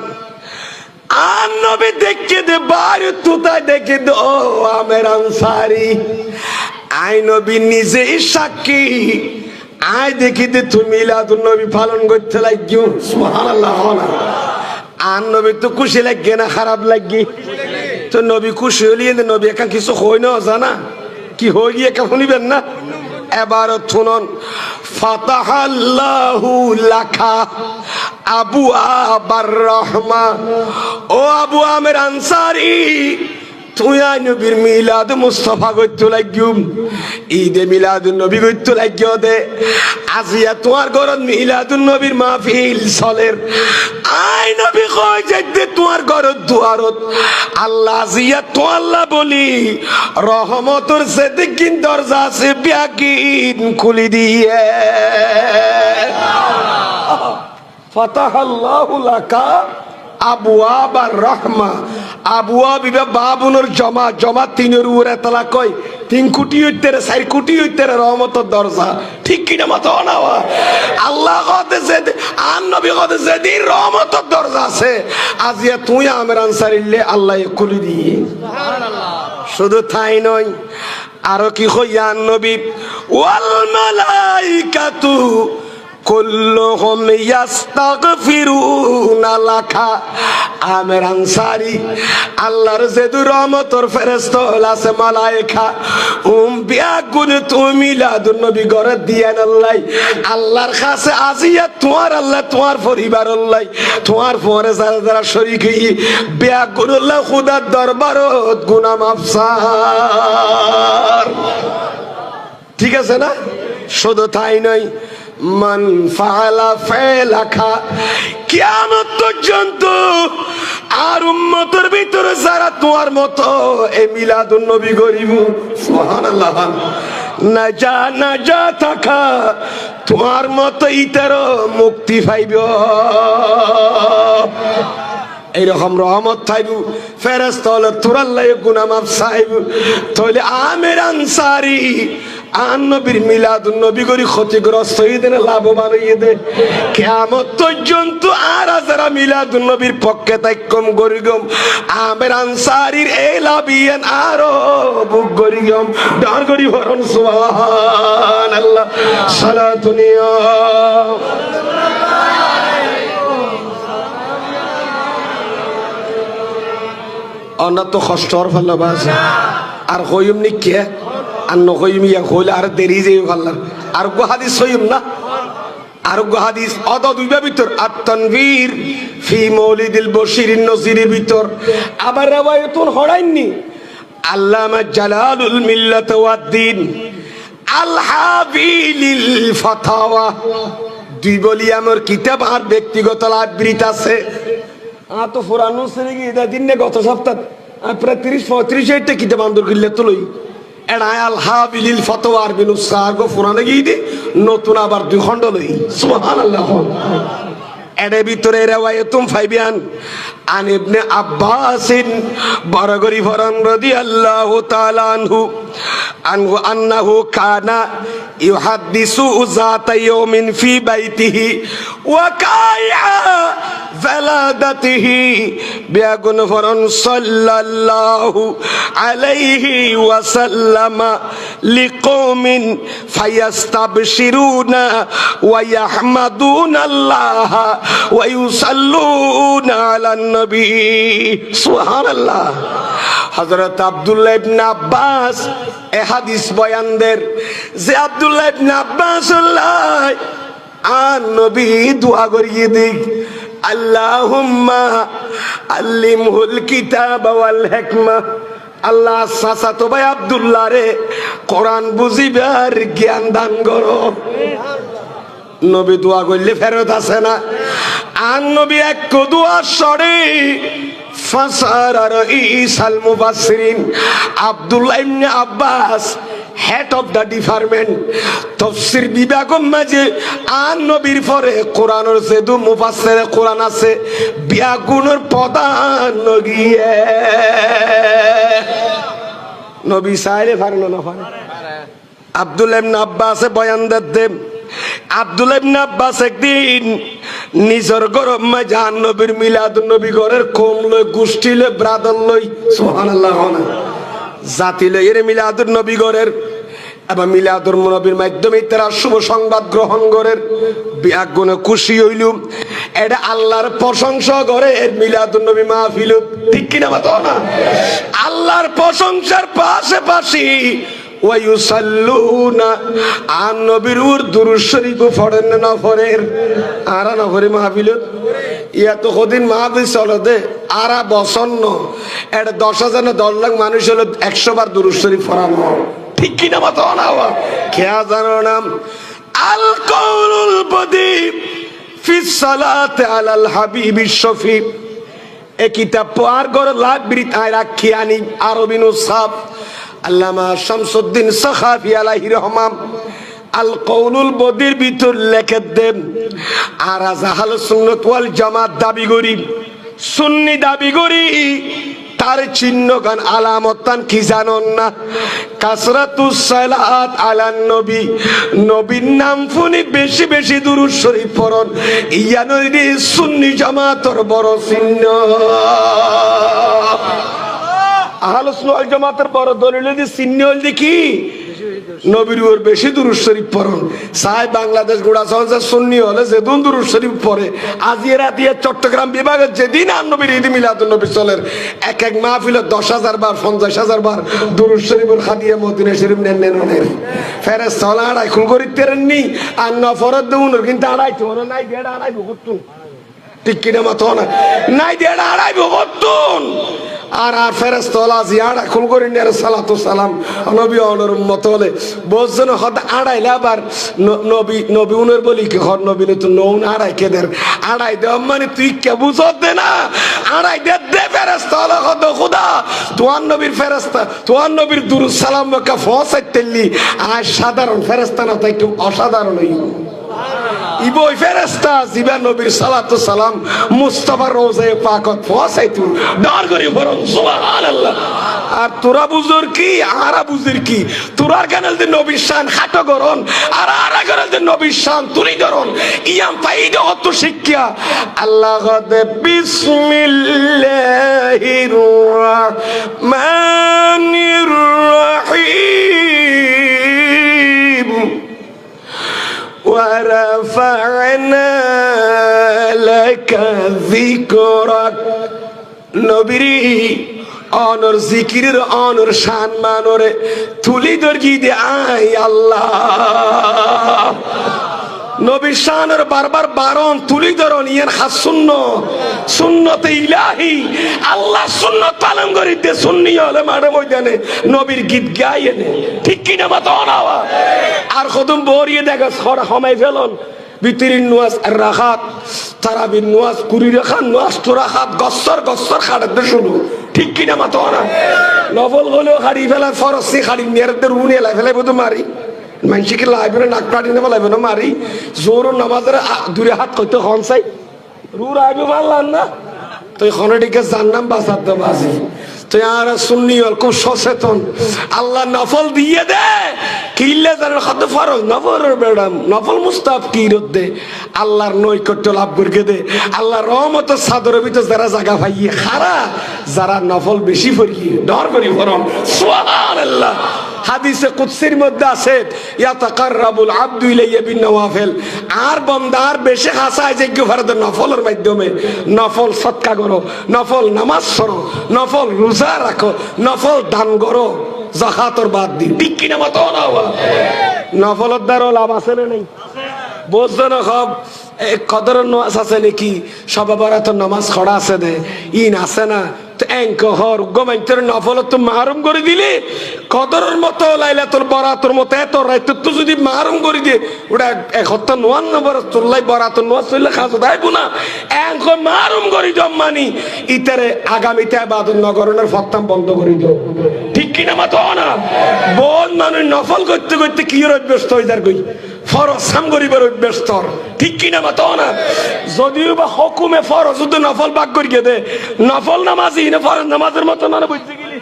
আন নবী দেখে দে বাড়ি তুতায় দেখে দে ও আমের আনসারি আই নবী নিজে সাক্ষী আয় দেখি দে তুমি মিলাদুন নবী পালন করতে লাগিও সুবহানাল্লাহ আর নবী তো খুশি লাগে না খারাপ লাগে তো নবী খুশি হলিয়ে নবী একা কিছু হই না জানা কি হই গিয়ে একা শুনিবেন না এবার শুনুন ফাতাহাল্লাহু লাকা আবু আবার রহমান ও আবু আমের আনসারি তুই নবীর মিলাদ মুস্তাফা করতে লাগিও ঈদে মিলাদুন নবী করতে লাগিও দে আজিয়া তোমার ঘরত মিলাদুন নবীর মাহফিল চলের আই নবী কয় যে তোমার ঘরত দুয়ারত আল্লাহ আজিয়া তো আল্লাহ বলি রহমতের সেদিকিন দরজা আছে বিয়াকিন খুলি দিয়ে ফাতাহাল্লাহু লাকা আবওয়াব আর রহমা আবওয়াব বিবা বাবুনের জমা জমা তিনের উপরে তালা কয় 3 কোটি হইতে 4 কোটি হইতে রহমতের দরজা ঠিক কিনা মতো না আল্লাহ কইতেছে আর নবী কইতেছে দি রহমতের দরজা আছে আজিয়া তুই আমের আনসারিলে আল্লাহ খুলি দিয়ে সুবহানাল্লাহ শুধু তাই নয় আরো কি কইয়া নবী ওয়াল মালাইকাতু কুল্লুহুম ইস্তাগফিরুনা লাকা। আমের আনসারী আল্লাহর যে রহমতের ফেরেশতা আছে মালায়েকা বিয়াগুন তুমি মিলাদুন নবী ঘরে দিয়েন আল্লাহ আল্লাহর কাছে আজিয়া তোমার আল্লাহ তোমার পরিবার আল্লাহ তোমার পরে যারা যারা শরীক হই বিয়াগুন আল্লাহ খুদার দরবারত গুনাহ মাফসার। ঠিক আছে না? শুধু তাই নয়, মান ফাআলা ফালাকা, কিয়ামত পর্যন্ত আর উম্মতের ভিতরে যারা তোমার মতো এই মিলাদুন নবী গরিব সুবহানাল্লাহ নাজা নাজা থাকা তোমার মতো ইতারও মুক্তি পাইব। এইরকম রহমত থাইব ফেরেশতা হলে তোরাল্লাহ গুনাহ মাফ চাইব। তাহলে আমের আনসারী আন নবীর মিলাদুন নবী গরি ক্ষতিগ্রস্ত হইতে লাভবান হইয়ে দে কিয়ামত পর্যন্ত আর যারা মিলাদুন নবীর পক্ষে তাইকম গরিগম আমের আনসারীর এই লাভিয়ান আরো বুক গরিগম ডার গরি ভরণ সুবহানাল্লাহ সালাতুনিয়া। অন্য তো কষ্ট আর ফেললো বাস আর হইম নি কে আর নহইম ইয়া হইলে আর দেরি যে ফাল্লার আর গো হাদিস হইম না আর গো হাদিস অদ দুইবা ভিতর আত তানবীর ফি মাউলিদিল বশিরিন নজিরের ভিতর আবার রাওয়ায়াতুন হড়াইনি আল্লামা জালালুল মিল্লাত ওয়াদ দ্বীন আল হাবিলিল ফাতাওয়া দুই বলি আমার কিতাব আর ব্যক্তিগত লাইব্রেরিতে আছে। তো ফুরানো সেরে গিয়ে দিনে গত সপ্তাহ প্রায় 30-35 কিতাব আন্দোলন করলে তো লই এড়ায় আল হাবিলিল ফাতাওয়া আর বিনুসার গো ফুরানো গিয়ে দি নতুন আবার 2 খণ্ড লই সুবহানাল্লাহ। এর ভিতরে রাওয়ায়াতুম ফাইবিয়ান আন ইবনে আব্বাসিন বরগরি ফরান রাদিয়াল্লাহু তাআলা আনহু আন্নাহু কানা ইউহাদ্দিসু যাতা ইয়াউমিন ফি বাইতিহি ওয়া কায়া যালাদাতিহি বিয়াগুন ফরান সাল্লাল্লাহু আলাইহি ওয়াসাল্লামা লিকওমিন ফায়াস্তাবশিরুনা ওয়া ইয়াহমাদুনাল্লাহ ওয়া ইউসাল্লুনা আলান নবী সুবহানাল্লাহ। হযরত আব্দুল্লাহ ইবনে আব্বাস এ হাদিস বয়ান দেন যে আব্দুল্লাহ ইবনে আব্বাস আর নবী দোয়া করিয়ে দিক আল্লাহুম্মা আল্লিমহুল কিতাব ওয়াল হিকমা। আল্লাহ সাসাতো ভাই আব্দুল্লাহ রে কোরআন বুঝিবার জ্ঞান দান করো। নবী দোয়া করলে ফেরত আসে না আর নবী এক দোয়া সরে ফাসারার ইসাল মুফাসসিরিন আব্দুল্লাহ ইবনে আব্বাস হেড অফ দা ডিপার্টমেন্ট তাফসীর বিভাগের মাঝে আর নবীর পরে কোরআনের যেদু মুফাসসিরে কোরআন আছে বিয়াগুনের প্রধান নগিয়ে নবী সাইলে ফারলো না ফারে আব্দুল্লাহ ইবনে আব্বাসে বয়ান দেন আব্দুল্লাহ ইবনে আব্বাস একদিন নিজের গরম মাঝান নবীর মিলাদুন নবী ঘরের কম লই গোষ্ঠী লই ব্রাদর লই সুবহানাল্লাহ জাতি লই এর মিলাদুন নবী ঘরের এবং মিলাদুন নবীর মাধ্যমে তারা শুভ সংবাদ গ্রহণ করেন বিয়াগুনে খুশি হইলুম এটা আল্লাহর প্রশংসা করে এর মিলাদুন নবী মাহফিল ঠিক কিনা বাতো না আল্লাহর প্রশংসার পাশাপাশি ওয়া ইউসাল্লুনা আন নবীর দুরূদ শরীফ পড়েন না পড়েন আর না পড়ে মাহফিলত ইয়া তো কদিন মাহফিল চলে দে আর বসন্ন এটা 10,000 না 10 লাখ মানুষ হলো 100 বার দুরূদ শরীফ পড়ানো ঠিক কিনা বাতো না খেয়া জানো নাম আল কাউলুল বদি ফি সালাতে আলাল হাবিবিশ শফি এ কিতাব পড়ার গড় লাইব্রেরিতে রাখি আনি আরবি নুসখাত আল্লামা শামসুদ্দিন সাখাফি আলাইহি রহমান আল কাউলুল বদির ভিতর লেখে দেন আর আহলে সুন্নাত ওয়াল জামাত দাবি করি সুন্নি দাবি করি তার চিহ্ন গান আলামতান কি জানেন না কাসরাতুস সালাত আলান নবী নবীর নাম শুনি বেশি বেশি দুরূদ শরীফ পড়ন ইয়া নবী সুন্নি জামাতের বড় চিহ্ন আহলে সুন্নাত ওয়াল জামাতের বড় দলিল দি চিহ্ন হল দেখি নবীর উপর বেশি দুরূদ শরীফ পড়ুন। সাই বাংলাদেশ গোড়া সহজে সুন্নি হলে যেদিন দুরূদ শরীফ পড়ে, আজিয়ে রাতিয়ে চট্টগ্রাম বিভাগের যেদিন আর নবীর ঈদ মিলাদুন নবী চলের এক এক মাহফিলে 10,000 বার 50,000 বার দুরূদ শরীফের খাদিয়া মদিনা শরীফ নেন ফেরেশতা হলা আড়াই খুল করি তেরেননি আর নফরত দেউন কিন্তু আড়াই তো নাই দেড় আড়াই ভুগতুন ঠিক কিনা মত না নাই দেড় আড়াই ভুগতুন আর আর ফেরেশতা হলা জিয়াড়া খুল করি নে সালাতু সালাম নবী ওনের উম্মত হলে বলছেন হদ আড়াইলে আবার নবী উনের বলি কি হর নবী তো নৌন আড়াই কেদের আড়াই দে মানে তুই কে বুঝত দে না আড়াই দে ফেরেশতা হলা হদ খোদা তোয়ান নবীর ফেরেশতা তোয়ান নবীর দুরূদ সালাম কা ফসাইতেলি আর সাধারণ ফেরেশতা না তাই একটু অসাধারণ হই ইবই ফেরেশতা জিবা নবীর সালাতু সালাম মুস্তাফার রওজায়ে পাকত ফসাইতু ডর করি বরং সুবহানাল্লাহ। আর তোরা বুঝুর কি আরা বুঝির কি তোরার কানাল দে নবীর শান খাটো করন আর আরা কানাল দে নবীর শান তুলি ধরন ইয়াম ফাইদা হত শিক্ষা আল্লাহ দে বিসমিল্লাহির রহমানির রহিম ورفعنا لك ذكرك নবীরি অনর জিকিরের অনর শান মানরে তুলি দর্গি দে আই আল্লাহ নবীর শানের বারবার বারণ তুলি ধরন ইয়ার খাস সুন্নতে ইলাহি আল্লাহ সুন্নত পালন করিতে সুন্নি হলে মাঠে ময়দানে নবীর গীত গাইয়ে নে ঠিক কিনা মাতা অনাওয়া আর কদম বরিয়ে দেখা ছড়া সময় ফেলন বিতিরিন নুয়াজ আর রাখাত তারাবির নুয়াজ কুড়ি রাখাত নুয়াজ তো রাখাত গসর খাড়াতে শুরু ঠিক কিনা মাতা অনা নফল হলেও খাড়ি ফেলা ফরসি খাড়ি মেয়েদের রুনে এলাই ফেলাই বোধ মারি মানুষকে লাইবে না নাক কাটি নেবো লাইবে না মারি জোর নামাজের দূরে হাত কইতে হন চাই রুর আইবে মারলাম না তুই খনটিকে জান্নাম বাঁচাতে বাজি তুই আর শুননি খুব সচেতন আল্লাহ নফল দিয়ে দে কিল্লে জানার কত ফরজ নফল ম্যাডাম নফল মুস্তাফ কি দে আল্লাহর নৈকট্য লাভ করকে দে আল্লাহর রহমত সাদরের ভিতর যারা জায়গা পাইয়ে খারা যারা নফল বেশি পড়িয়ে ডর করি ফরম সুবহানাল্লাহ। হাদিসে কুদসির মধ্যে আছে ইয়াতাকাররাবুল আবদু ইলাইয়া বিন নওয়াফিল আর বান্দা আর বেশি হাসায় যে ফরজ নফলের মাধ্যমে নফল সদকা করো নফল নামাজ পড়ো নফল রোজা রাখো নফল দান করো যাকাতর বাদ দি ঠিক কিনা মত না নফলের দ্বারা লাভ আছে না নাই বুঝছো না সব কদরের নামাজ আছে নাকি সবে বরাতের নামাজ খড়া আছে দে ইন আছে না নফল তো মাহরুম করে দিলে কদরের মতো লাইলাতুল বরাতের মতো এত রাত তো যদি মাহরুম করে দিয়ে ওটা 191 চল্লাই বরাতের নামাজ চললে খাস দাইবো না এখন মাহরুম করি জম্মানি ইতারে আগামীতে ইবাদত নগরনের ফত্তাম বন্ধ করে দিও ঠিক কিনা মত না বোন মানুষ নফল করতে করতে কি অভ্যস্ত হয়ে যার কই ফরজ সাম গরিবের অভ্যস্ত ঠিক কিনা মত না যদিও বা হুকুমে ফরজ যদি নফল ভাগ করিয়ে দে নফল নামাজি না ফরজ নামাজের মতো না বুঝতে গেলি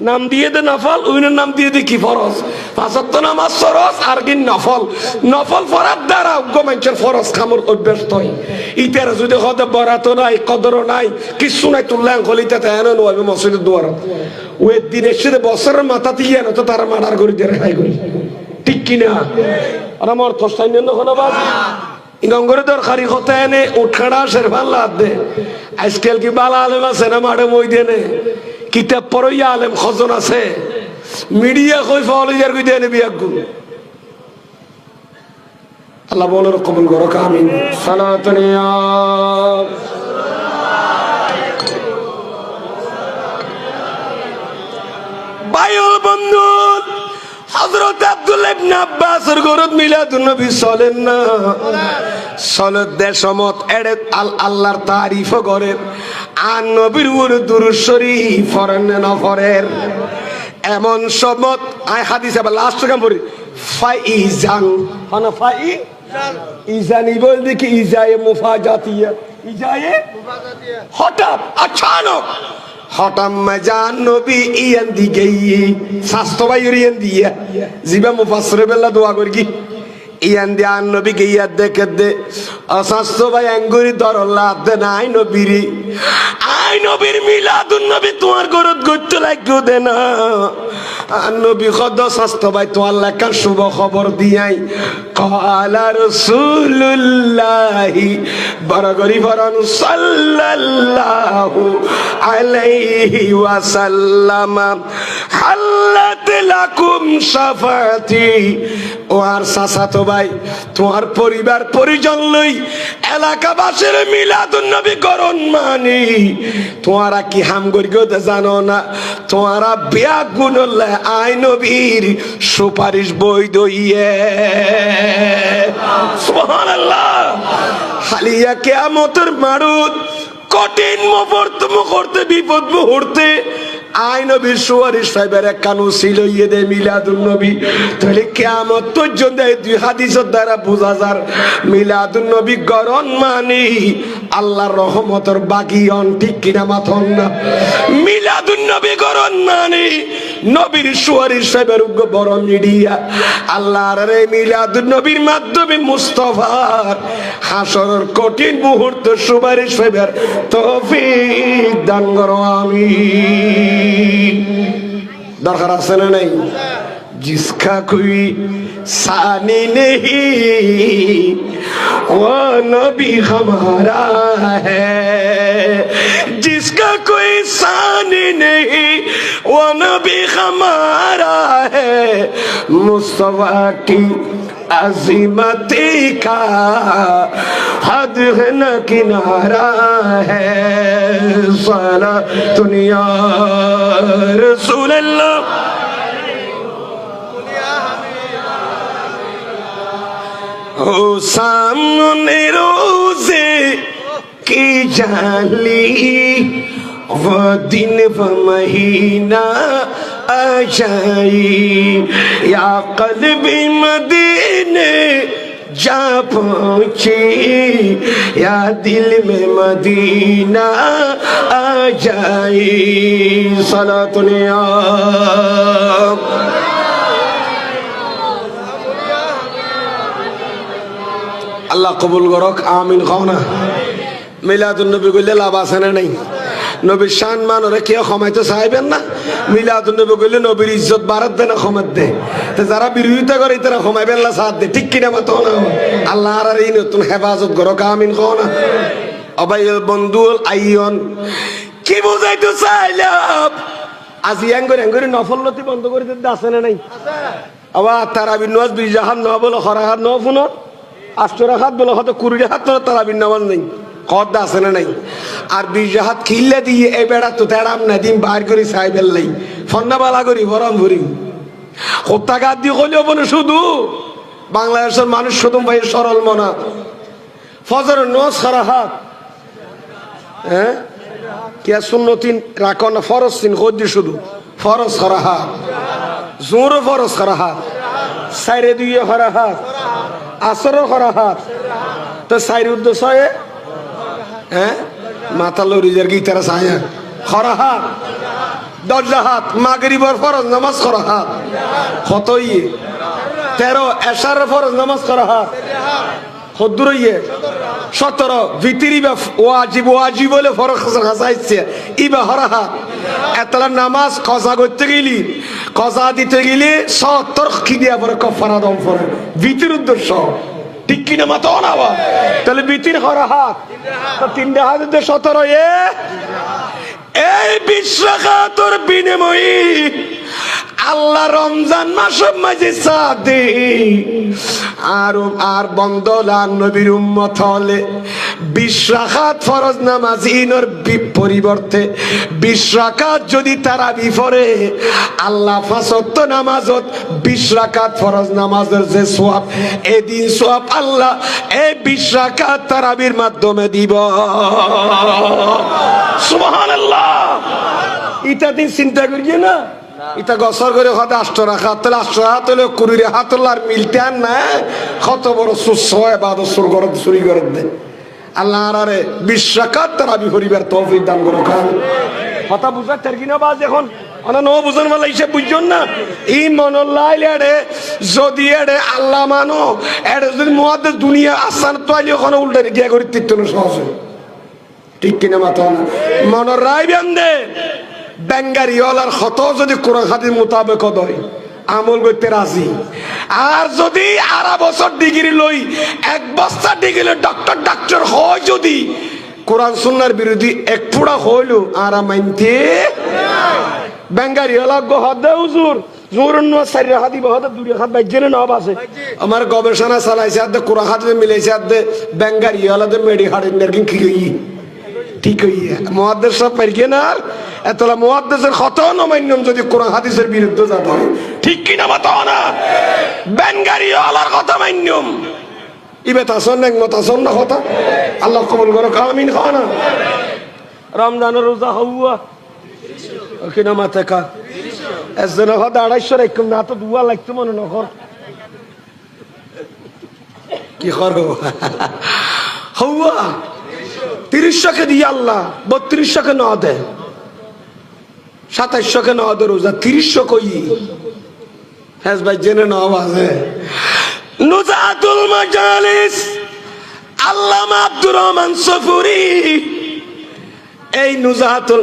নাম দিয়ে দে নফল ওইনের নাম দিয়ে দে কি ফরজ পাঁচত্ব নামাজ ফরজ আর কি নফল পড়ার দ্বারা মানুষের ফরজ খামর অভ্যস্ত হয় ইতার যদি হতে বরাত নাই কদর নাই কিছু নাই তুললাম খলিতে তেন নয় মসজিদের দুয়ার ওই দিনের সাথে বছরের মাথা দিয়ে না তো তারা মার্ডার করে দিয়ে রেখাই করি ঠিক কিনা আর আমার তোস্তাই কোনো বাজ গঙ্গরে দরকারি হতে এনে উঠাড়া শেরফান লাদ দে আজকাল কি বালা আলেম আছে না মাঠে মই দেনে কিতাব পড়ইয়া আলেম খজন আছে মিডিয়া কই ফলিজার কই দেনে বিয়াগুন আল্লাহ বলের কবুল করো আমিন সালাতুনিয়া বায়ুল বন্ধু হযরত আব্দুল্লাহ ইবনে আব্বাসের ঘরত মিলাদুন নবী চলেন না চলত দেশমত এড়ে আল্লাহর তারিফ করেন আর নবীর উপর দুরূদ শরীফ পড়েন না পড়েন এমন সমত আই হাদিসে আবার লাস্ট কাম পড়ি ফাইজান হানা ইজানি বলতে কি ইজায়ে মুফাজাতিয়া ইজায়ে মুফাজাতিয়া হঠাৎ আচানক হঠাৎ মজান নবী ইয়ান দিকে স্বাস্থ্য বাইর ইয়ান দিয়া জিবা মুফাসসিরে বেলা দোয়া করি কি ইয়ান দিয়া নবী কে ইয়াদ দেখে দে অস্বাস্থ্য ভাই আঙ্গুরি দরলা দে নাই নবীরি আই নবীর মিলাদুন নবী তোমার ঘরত গইতে লাগিও দে না আর নবী কদ স্বাস্থ্য ভাই তো আল্লাহ কার শুভ খবর দিয়াই ক্বালা রাসূলুল্লাহি বারাগরি ফরান সাল্লাল্লাহু আলাইহি ওয়াসাল্লাম হাল্লাত লাকুম শাফাতি। ও আর চাচাতো ভাই তোমার পরিবার পরিজন লই এলাকাবাসীর মিলাদুন নবী করণ মানে তোমারা কি হাম গরিগতে জানো না তোমারা বিয়া গুণলে আই নবীর সুপারিশ বই দইয়ে সুবহানাল্লাহ। হালিয়া কিয়ামতের মারুত কঠিন মুহূর্তে বিপদ মুহূর্তে আই নবীর সুপারিশ সাহেবের কানু ছিল ইয়ে দে মিলাদুন নবী। তাহলে কিয়ামত পর্যন্ত এই দুই হাদিসের দ্বারা বোঝা যায় মিলাদুন নবী গরণ মানে আল্লাহর রহমতের বাগিয়ন, ঠিক কিনা মাথন না? মিলাদুন নবী গরণ মানে নবীর সুপারিশ সাহেবের বড় মিডিয়া আল্লাহর এই মিলাদুন নবীর মাধ্যমে মুস্তাফার হাসরের কঠিন মুহূর্ত সুপারিশ সাহেবের তৌফিক দান করো আমিন। দরকার আছে না নাই? जिसका कोई सानी नहीं वो नबी हमारा है, जिसका कोई सानी नहीं वो नबी हमारा है, मुस्तफा की अजीमती का हद है न किनारा है। सला दुनिया रसूल अल्लाह ओ सामने रोजे की जाली वो दिन वो महीना आ जाई या कल्बी मदीने जा पहुंची या दिल में मदीना आ जाई। सलातुनिया আল্লাহ কবুল করক আমিন। খাও না মিলাদুন নবী কইলে লাভ আছে না নাই? নবীর শান মান ওরা কেউ ক্ষমাইতে চাইবেন না। মিলাদুন নবী কইলে নবীর ইজ্জত বাড়াত দেয় না ক্ষমাত দে। যারা বিরোধিতা করে তারা ক্ষমাইবেন না, সাথ দে, ঠিক কিনা মাতো না? আল্লাহ আর এই নতুন হেফাজত করক আমিন। খাও না অবাই বন্ধু আইয়ন কি বুঝাইতে চাইলাম আজি এঙ্গরে নফলতি বন্ধ করে দিতে আছে না নাই? আবার তারাবি নজ বিজাহান ন বলো হরাহার ন ফুন আষ্টরা হাত বলো হয়তো 20 হাত তারাবির নামাজ নেই, কদ আছে না নাই? আর 20 হাত খিল্লে দিয়ে এই বেড়া তো তেড়াম না দিন বাইর করে সাইবেল লাই ফন্নাবালা করি ভরম ভরি হত্যাঘাত দিয়ে হলেও বলে শুধু বাংলাদেশের মানুষ শুধু ভাই সরল মনা ফজর নজ সারা হাত হ্যাঁ কে সুন্নতিন রাখো না ফরজ তিন কদি শুধু ফরজ করা হাত জোরও ফরজ করা হাত সাইরে দিয়ে করা হাত আসরও করা হাত তো সাইর উদ্দেশ্য হ্যাঁ মাথা লরিজার গিটারা ছায়া করা হাত 10 হাত মাগরিবের ফরজ নামাজ করা হাত কত 13 এশার ফরজ নামাজ করা হাত কদ্দুর 17 ভিতরি বা ওয়াজিব বলে ফরজ খাসাইছে ইবা হরা হাত এতলা নামাজ কজা করতে গেলি কজা দিতে গেলে 70 কি দিয়া পরে কফারা দম পড়ে ভিতর উদ্দেশ্য, ঠিক কিনা মাতো না? তাহলে ভিতর হরা হাত তো 3 হাত 17 এই বিশ্বাসের বিনিময়ে আল্লাহ রমজান মাসের মাঝে সাদে আর বন্দলান নবীর উম্মত হলে 20 রাকাত ফরজ নামাজিনের পরিবর্তে 20 রাকাত যদি তারাবি পড়ে আল্লাহ 5 ওয়াক্ত নামাজত 20 রাকাত ফরজ নামাজের যে সওয়াব এদিন সওয়াব আল্লাহ এই 20 রাকাত তারাবির মাধ্যমে দিব। সুবহানাল্লাহ। এটা দিন চিন্তা করিয়ে না এটা গছর করে হয়তো 8 রাকাত তাহলে 8 রাকাত হলে 20 রাকাত আর মিলতে আর না কত বড় সুসয় বাদ সুর করে চুরি করে দেয় আল্লাহ আরে 20 রাকাত তারাবি পরিবার তৌফিক দান করুক। কথা বুঝা তার কিনা বাজ এখন অনা নো বুঝন মালা হিসেব বুঝজন না এই মনল লাইলে যদি এড়ে আল্লাহ মানো এড়ে যদি মুয়াদ্দিস দুনিয়া আসান তো আইলে ওখানে উল্টে গিয়া করি তিত্তন সহজ, ঠিক কিনা মাথা মনের রায় বেন্দে বেঙ্গারিওয়ালার হত যদি কোরআন হাদিস মোতাবেক হয় আমল করতে রাজি। আর যদি আড়া বছর ডিগ্রি লই 1 বস্তা ডিগ্রি ডাক্তার হয় যদি কোরআন সুন্নাহর বিরোধী এক ফুড়া হইল আর মানতে বেঙ্গারিওয়ালা হাত দেয় হুজুর আমার গবেষণা চালাইছে আদে কোরআন হাদিস মিলাইছে আদে বেঙ্গারিওয়ালাদের মেডি হাড়েন কি ঠিক হইয়া মুহাদ্দিস সব পারকে না এতলা মুহাদ্দিসের কত নমান্যম যদি কোরআন হাদিসের বিরুদ্ধে যাব ঠিক কি না মাতা না বেঙ্গারিওয়ালার কথা মান্যম ইবে তাসন এক মতাসন না কথা আল্লাহ কবুল করো আমিন খানা রমজানের রোজা হওয়া কি না মাতে কা এজন হদা 250 রাখুম না তো দুয়া লাগতো মনে না কর কি করো হওয়া 30 কে দিয়ে আল্লাহ 32 কে না দে 27 কে না দে রোজা 30 কই হ্যাঁ ভাই জেনে না আওয়াজে নুজাতুল মাজালিস আল্লামা আব্দুর রহমান সফুরি এই নুজাতুল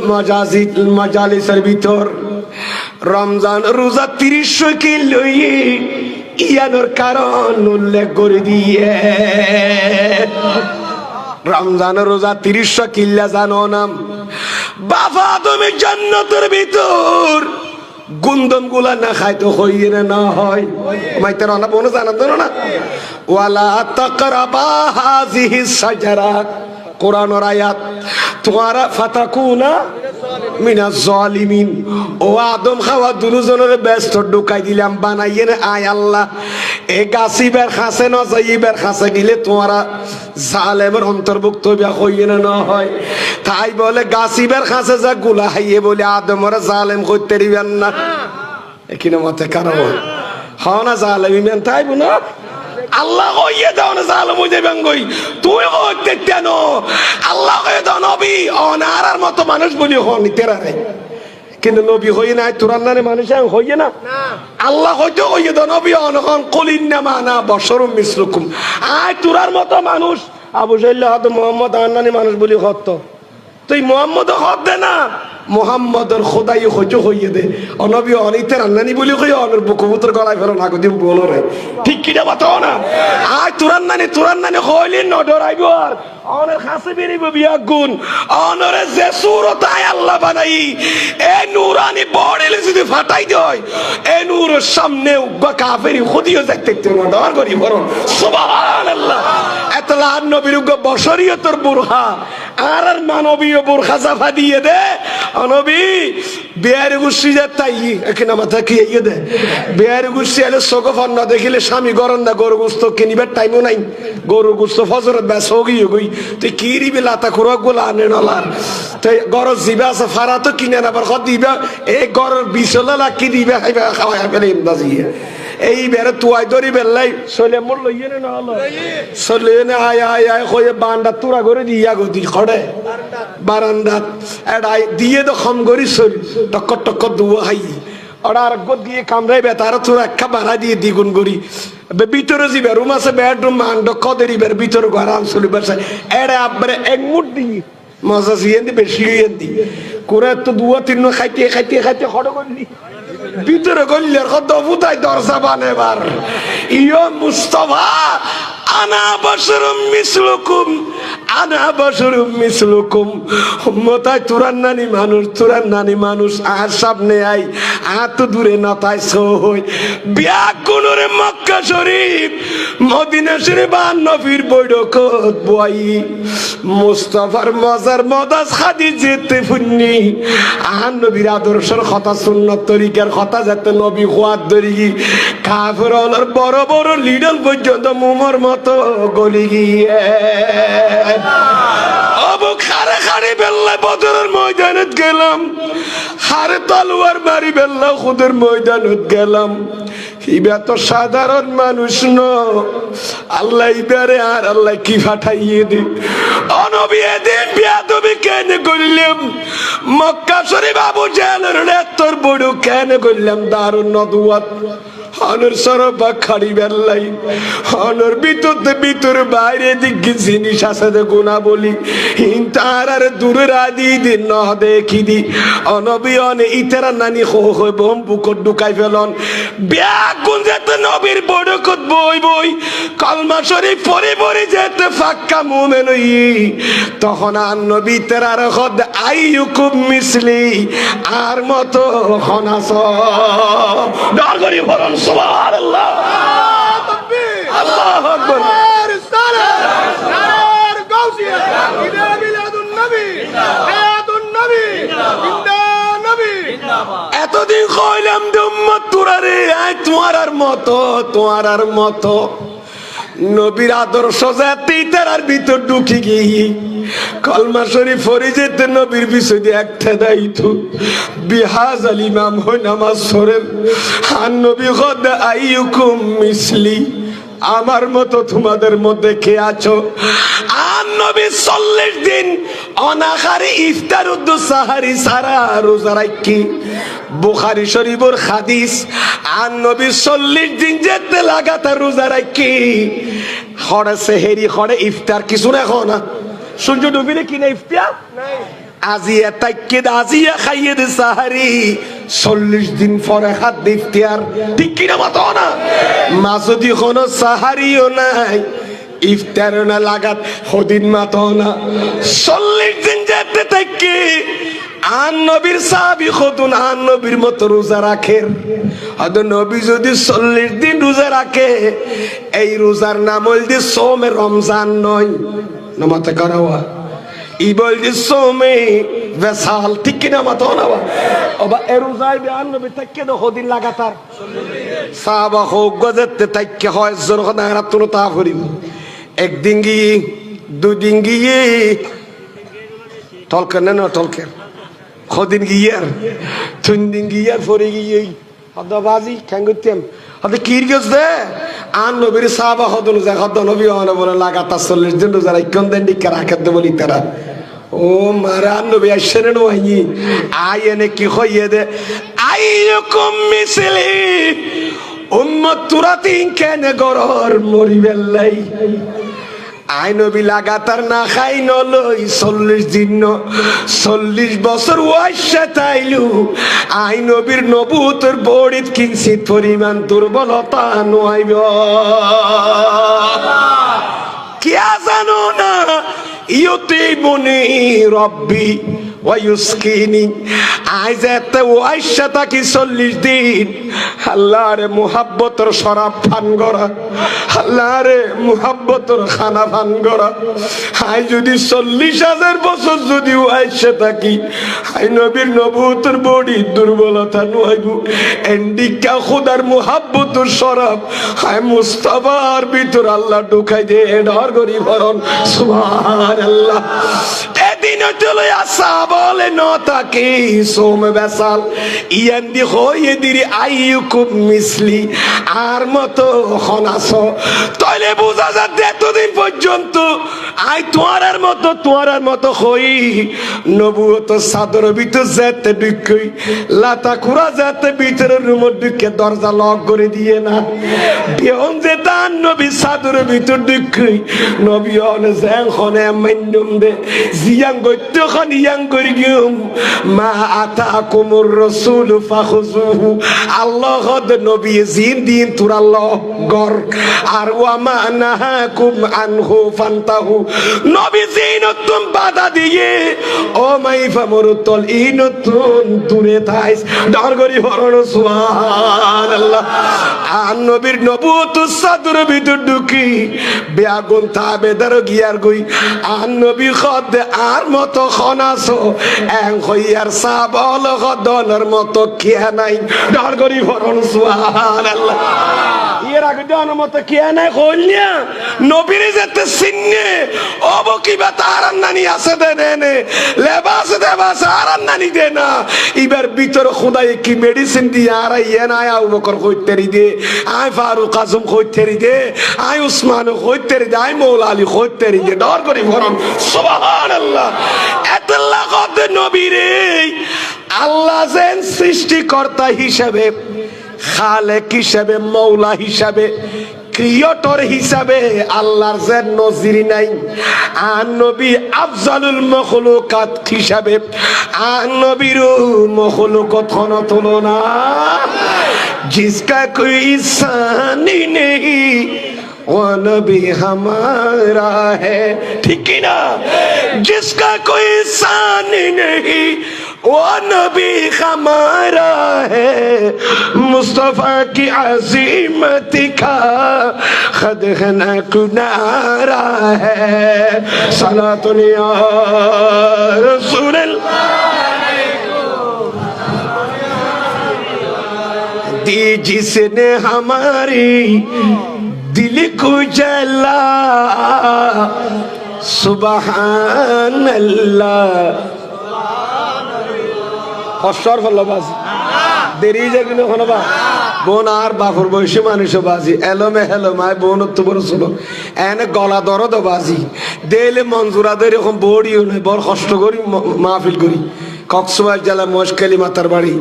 মাজালিসের ভিতর রমজান রোজা 30 কে লই ইয়ানোর কারণ উল্লেখ করে দিয়ে রমজানের রোজা 30 কিল্লা জানো না বাবা তুমি জান্নাতের ভিতর গুন্দম গুলা না খাইতো হইয়ে না হয় মাইতে রানা বনো জানা তো না ওয়ালা তাকরাবা হাযিহিস শাজারা কোরআনের আয়াত তোমারা ফাতাকুনা মিনাজ জালিমিন ও আদম খাওয়া দুজনের ব্যস্ত ঢুকাই দিলাম বানাইয়ে আয় আল্লাহ এ গাছিবের খাসে না যাইবের খাসে গেলে তোমরা জালেমের অন্তর্ভুক্ত হইয়ে না হয় তাই বলে গাছিবের খাসে যা গুলা হাইয়ে বলে আদমের জালেম করতে দিবেন না এখানে মতে কারণ হও না জালেম তাই না আল্লাহ কইয়ে দাও না জালেম হই যাবেন কই তুই কইতে কেন আল্লাহ কইয়ে দাও নবী অনারার মতো মানুষ বলি হনি তেরারে কিন্তু নবী হই না তুরান নারে মানুষ হইয়ে না আল্লাহ হইতে কইয়ে দাও নবী অনখন কলিন্না মানা বশরুম মিসলুকুম আয় তুরার মতো মানুষ আবু সাইল্লাহ তো মোহাম্মদ আন্নানি মানুষ বলি হত তুই মোহাম্মদ হত দে না মোহাম্মদের খোদাই হইতে হইয়ে দে অনবী অনিতে রান্নানি বলি কই অনর কবুতর গলায় ফেলো না কদি বলো রে ঠিক কি না বাতাও না আয় তুরান নানি হইলি ন ডরাইব আর অনের কাছে বেরিব বিয়া গুণ অনরে যে সুরত আয় আল্লাহ বানাই এ নূরানি বড়েলে যদি ফাটাই দেয় এ নূরের সামনে উগ্র কাফেরি খুদিও দেখতে না ডর করি বড় সুবহানাল্লাহ এতলা নবীর উগ্র বশরিয়তর বুরহা আর মানবীয় বুরখা জাফা দিয়ে দে অনবী বিয়ার গুছি যে তাই এখানে মাথা কি ইয়ে দে বিয়ার গুছি এলে সগফন না দেখিলে স্বামী গরম না গরু গোস্ত কিনিবার টাইমও নাই গরু গোস্ত ফজরত ব্যাস হগিয়ে গই তুই কি রিবি লাতা খুরা গোলা আনে নলার তুই গরজ জিবা আছে ফারা তো কিনে আবার খদ দিবা এই গরর বিছলা কি দিবা খাইবা খাওয়া ফেলে ইমদাজিয়ে এই বেরে তুয়াই দরি বেল্লাই সলে মোর লইয়ে না হলো সলে না আয় আয় আয় কয়ে বান্ডা তুরা করে দিয়া গদি খড়ে বারান্দা এডাই দিয়ে তো খম করি সল টক্কর টক্কর দুয়া হাই ওরা আর গদ দিয়ে কামড়াই বেতার তুরা একটা বাড়া দিয়ে দ্বিগুণ করি ভিতরে যাবে রুম আছে বেডরুম মান্ড কদের ইবের ভিতরে গরাম চলিবার এড়ে আব্বারে এক মুঠ দিই মজা জিয়েন দি বেশি হইয়েন দি করে তো দুয়া তিন খাইতে খাইতে খাইতে খড় করলি ভিতরে গল্লের কত ফুটাই দরজা বানেবার ইয়ো মুস্তাফা আনা বাশরুম মিসলুকুম উম্মতায় তুরান নানি মানুষ আর সামনে আই আর তো দূরে নতাই সই বিয়া কোনরে মক্কা শরীফ মদিনা শরীফ আর নবীর বৈঠকত বই মুস্তাফার মজার মদাস খাদি যেতে ফুন্নি আর নবীর আদর্শের কথা সুন্নত তরিকার কথা যাতে নবী খোয়ার ধরি কাফের হলার বড় বড় লিডল পর্যন্ত মোমর মতো গলি গিয়ে অবু খারে খারে বেল্লা বদরের ময়দানত গেলাম হারে তলোয়ার মারি বেল্লা খুদের ময়দানত গেলাম ইবা তো সাধারণ মানুষ ন আল্লাহ ইবারে আর আল্লাহ কি ফাটাইয়ে দি অনবী এদিন বিয়াদবি কেন করলাম মক্কা শরীফ আবু জাহলের তোর বড় কেন করলাম দারুন নদুয়াত অনর সরবা খাড়ি বেল্লাই অনর ভিতর বাইরে দিকে জিনিস আছে গুণা বলি তার আর দূরে রাদি দিন ন দেখি দি অনবী অনে ইতারা নানি হো বম বুকট ঢুকাই ফেলন ব্যাগুন যেতে নবীর বড়কত বই কলমা শরীফ পরে যেতে ফাক্কা মুমিন হই তখন আর নবী তেরার খদ আইয়ুকুম মিসলি আর মতো খনাস ডর করি বলুন সুবহানাল্লাহ আল্লাহু আকবার নারার গাউসিয়া ইদা বিলাদুন নবী হায়াতুন নবী ইন্দা নবী এতদিন কইলাম যে উম্মত তোরারে আই তোমার আর মতো নবীর আদর্শ যাতে তার ভিতর ঢুকে গিয়ে কলমা শরীফ পড়ে যেতে নবীর বিষয়ে একটা দায়িত্ব বিহাজ আল ইমাম হয় নামাজ পড়েন আর নবী খদ আইয়ুকুম মিসলি আমার মতো তোমাদের মধ্যে কে আছো আর নবী 40 দিন অনাহারে ইফতার উদ্দু সাহারি সারা রোজা রাখি বুখারী শরীফের হাদিস আর নবী 40 দিন যেতে লাগাতার রোজা রাখি হড়ে সেহেরি হড়ে ইফতার কিছু না না সূর্য ডুবিলে কিনা ইফতার নাই আজিয়া তাইকে আজিয়া খাইয়ে দে সাহারি 40 দিন পরে হাত ইফতার ঠিক কিনা মতো না মাসুদি কোনো সাহারিও নাই ইফতারও না লাগাত হদিন মাতো না 40 দিন যেতে তাইকে আর নবীর সাহাবী খতুন আর নবীর মতো রোজা রাখেন আর নবী যদি 40 দিন রোজা রাখে এই রোজার নাম হইল সোমে রমজান নয় নামাতে করাওয়া ই বলছে সোমে বেসাল ঠিক কিনা মাতো না বাবা এ রোজায় আর নবী থেকে তো হদিন লাগাতার সাহাবা হোক গজতে তাইকে হয় জন খনা রাতুন তা করিব একদিন গিয়ে দুদিন গিয়ে টলকেন না টলকেন কদিন গিয়ার 3 দিন গিয়ার পরে গিয়ে হদবাজি খাঙ্গুতেম হদ কির গেছে আর নবীর সাহাবা হদন যা হদ নবী হন বলে লাগাতার 40 দিন রোজা রাখেন দেন দিকে রাখতে বলি তারা ও মারা নবী আসেন নহি আই এনে কি হইয়ে দে আইয়ুকুম মিসলি উম্মত তুরাতিন কেন গরর মরিবেলাই আই নবী লাগাতার না খাই নলই 40 দিন 40 বছর ওয়াইশা তাইলু আই নবীর নবুতের বড়িত কিঞ্চিত পরিমাণ দুর্বলতা নইব কিয়া জানো না ইউতিবুনি রব্বি ওয়ায়ুসকিনি আজ এত ওয়াইশা তাকি 40 দিন আল্লাহর মুহাব্বতের শরাব পান করা আল্লাহর মুহাব্বতের খানা পান করা আই যদি 40,000 বছর যদি ওয়াইশা তাকি আই নবীর নবুতের বডি দুর্বলতা নইব এন্ডিকা খোদার মুহাব্বতের শরাব আই মুস্তাফার ভিতর আল্লাহ ঢুকাই দে ডর করি বরণ সুবহানাল্লাহ এদিন চলে আসা বলে নতাকে সোম বেসাল ইয়ান্দি হয়ে দিরি আইয়ুকুম মিসলি আর মতো খনাস তাইলে বোঝা যাচ্ছে এতদিন পর্যন্ত আই তোমার মতো হই নবুয়ত সাদর ভিতর যেতে ঢুকি লাতা কুড়া যেতে ভিতরের রুমের ঢুকে দরজা লক করে দিয়ে না বিয়ন যে তার নবী সাদর ভিতর ঢুকি নবী অনে জ্যাং খনে মাইন্ডুম দে জিয়াং গইতে খন ইয়াং করি গিম মা আতাকুমুর রাসূল ফাখুযুহু আল্লাহ হদ নবী জিন দিন তুর আল্লাহ গর আর ওয়া মা নাহাকুম আনহু ফান্তাহু নবী জিনতুম বাধা দিয়ে ও মাই ফামরুতল ইনতুন দূরে থাইস ডর করি হরণ সুবহানাল্লাহ আর নবীর নবুয়ত সাদর ভিতর ঢুকি বেআগুন তাবেদার গিয়ার গই আর নবী খদ আর মতো খনাসো এং হইয়ার সাবল গদনের মতো কিয়া নাই ডর করি ভরণ সুবহানাল্লাহ এর আগে দনের মতো কিয়া নাই কইলিয়া নবীর যেতে সিন্নে অবকিবা তার নানি আছে দেনে লেবাস দেবাস আর নানি দে না এবার ভিতর খোদাই কি মেডিসিন দিয়ে আর ইয়ে না আবু বকর কইতেরি দে আই ফারুক আজম কইতেরি দে আই উসমান কইতেরি দে আই মৌলা আলী কইতেরি দে ডর করি ভরণ সুবহানাল্লাহ এতলা কত নবীরে আল্লাহ যেন সৃষ্টিকর্তা হিসেবে খালেক হিসাবে, মৌলা হিসাবে, ক্রিয়েটর হিসাবে আল্লাহর যে নজির নাই। আর নবী আফজালুল মখলুকাত হিসাবে আর নবীর মখলুকত কোন তুলনা। जिसका कोई सानी नहीं वो नबी हमारा है, ठीक है ना? जिसका कोई सानी नहीं वो नबी हमारा है। मुस्तफा की अजीमत का खद ना कुनारा है। सलातुन या रसूल दी जिसने हमारी दिल को जला, सुबहान अल्लाह। হসর হলো বাজি দেরি যে কিনো হলো বা বোন আর বাপুর বয়সী মানুষ বাজি এলোমে হেলো মায় বোন তো বড় ছিল এনে গলা দরদ বাজি দেলে মঞ্জুরাদের এরকম বড়িও নয়, বড় কষ্ট করি মাহফিল করি। কক্সবাজার জেলা মহেশখালী মাতার বাড়ি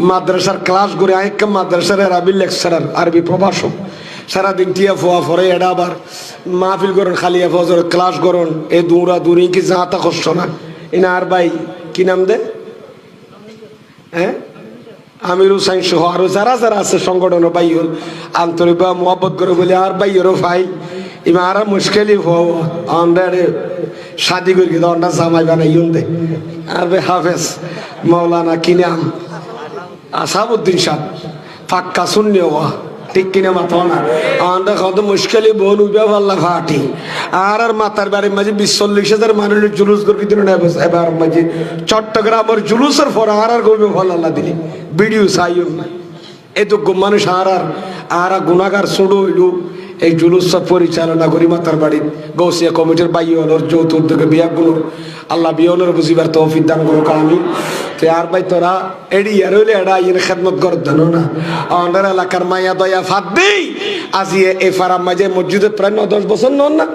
মাদ্রাসার ক্লাস করে আইকা মাদ্রাসার আরবি লেকচারার, আরবি প্রভাষক। সারাদিন টিয়া ফোয়া ফরে এটা আবার মাহফিল করেন, খালিয়া ফজর ক্লাস করেন। এ দৌড়া দৌড়ি কি যাতা কষ্ট না। এনা আর ভাই কি নাম দে, হ্যাঁ আমির হুসাইন সহ আরো যারা যারা আছে সংগঠন ভাই হল আন্তরিক বা মোহাম্মত করে বলে আর ভাই ওর ভাই ইমারা মুশকিলই আমরা শাদি করি কিন্তু আমরা জামাই বানাই দে। আর ভাই হাফেজ মৌলানা কি নাম আসাবউদ্দিন সাহ ফাক্কা শূন্য হওয়া, ঠিক কিনা মাথা না আমরা কত মুশকিলই বোন উইবা পাল্লা ফাটি। আর আর মাতার বাড়ির মাঝে 20-40,000 মানুষের জুলুস করে দিল না। এবার মাঝে চট্টগ্রামের জুলুসের পর আর আর করবে ভাল্লা দিলি ভিডিও চাইও না। এত মানুষ আর গুণাগার ছোড়ো হইল এই জুলুস পরিচালনা করি মাতার বাড়ির গৌসিয়া কমিটির বাইয়নের যৌথ উদ্যোগে বিয়াগুলো আল্লাহ বিয়নের বুঝিবার তৌফিক দান করুক আমিন। তো আর ভাই তোরা এডি আর হইলে এডা ইয়ে খেদমত কর জানো না আমাদের এলাকার মায়া দয়া ফাঁদ দেই আজি এ ফারাম মাঝে মসজিদে প্রায় 9-10 বছর নন না,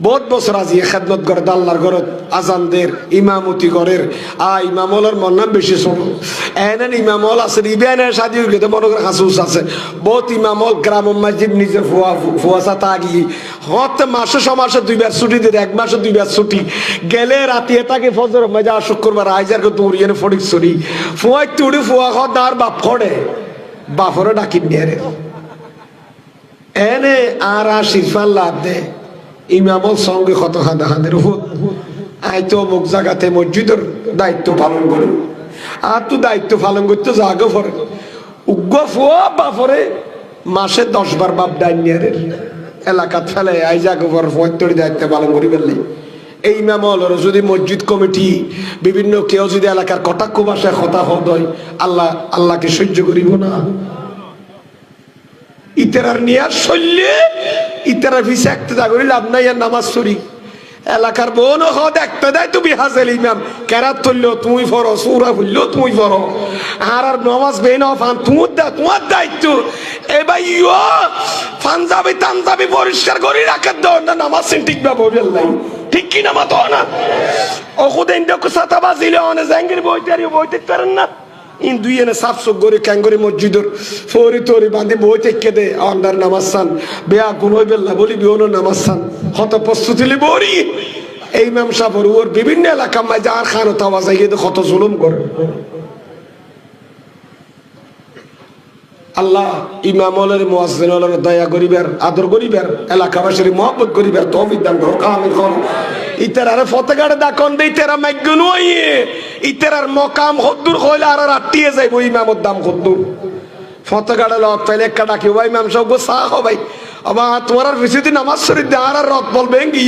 বহুত বছর আজি খেদমত করে আল্লাহর ঘরত আজানদের ইমামতি করের ইমামলের মন নাম বেশি শোনো এনেন ইমামল আছে ইবেনে শাদি হইলে মনে করে হাসুস আছে বহুত ইমামল গ্রাম মসজিদ নিজের ফুয়াশা তাগি হতে মাসে সমাসে 2 বার ছুটি দিতে 1 মাসে 2 বার ছুটি গেলে রাতে এটাকে ফজর মজা শুক্রবার আইজার কো দৌড়িয়ে ফড়িক ছড়ি ফুয়াই তুড়ি ফুয়া খদার বাপ খড়ে বাপরে ডাকি নিয়ে রে এনে আর শিরফাল লাভ দে ইমামল সঙ্গে কত খাদা খাদের আইতো অমুক জায়গাতে মসজিদের দায়িত্ব পালন করে আর তো দায়িত্ব পালন করতে জাগো পরে উগ্র ফুয়া বাপরে মাসে 10 বার বাপ ডাইনিয়ারের এলাকাত ফেলে আই জাগো পর ফুয়াত্তরি দায়িত্ব পালন করি ফেললে এই ইমামলের যদি মসজিদ কমিটি বিভিন্ন কেউ যদি এলাকার কটাক্ষ ভাষায় কথা হয় আল্লাহকে সহ্য করিব না। ইতারার নিয়ার শৈলে ইতারার ভিসে একটা জাগরি লাভ নাই আর নামাজ চুরি এলাকার বোন দেখতে দেয় তুমি হাজেল ইমাম কেরাত তুললেও তুমি পড়ো সুরা ফুললেও তুমি পড়ো আর নামাজ বেন ফান তোমার দায়িত্ব এবার পাঞ্জাবি তাঞ্জাবি পরিষ্কার করে রাখার দাও না নামাজ ঠিক ব্যবহার নাই, ঠিক কিনা মাতো না ওখুদিন সাতা বাজিলে অনেক জাঙ্গির বইতে পারেন না ইন দুই এনে সাফ সুখ করে ক্যাঙ্গরি মসজিদর ফরি তরি বাঁধি বই থেকে দে আন্ডার নামাজ সান বেয়া গুণ বেল্লা বলি বিহন নামাজ সান কত প্রস্তুতি বরি এই ম্যাম সাফর ওর বিভিন্ন এলাকা মাঝে আর খানো তাওয়া যাই কত জুলুম করে। আল্লাহ ইমামলের মুয়াজ্জিনলের দয়া করিবার আদর করিবার এলাকাবাসীর মহব্বত করিবার তৌফিক দান করুক আমিন। ইতারারে ফতেগাড়ে দাকন দে ইতারা মাইগুন হইয়ে ইতারার মকাম হদ্দুর কইলা আর আটটিয়ে যাইব ইমামত দাম হদ্দুর ফতেগাড়ে লক পেলে কাটা কি ভাই ইমাম সাহেব গো সাহ ভাই আবা তোমার আর বেশি দিন নামাজ শরীফ দে আর রত বলবে কি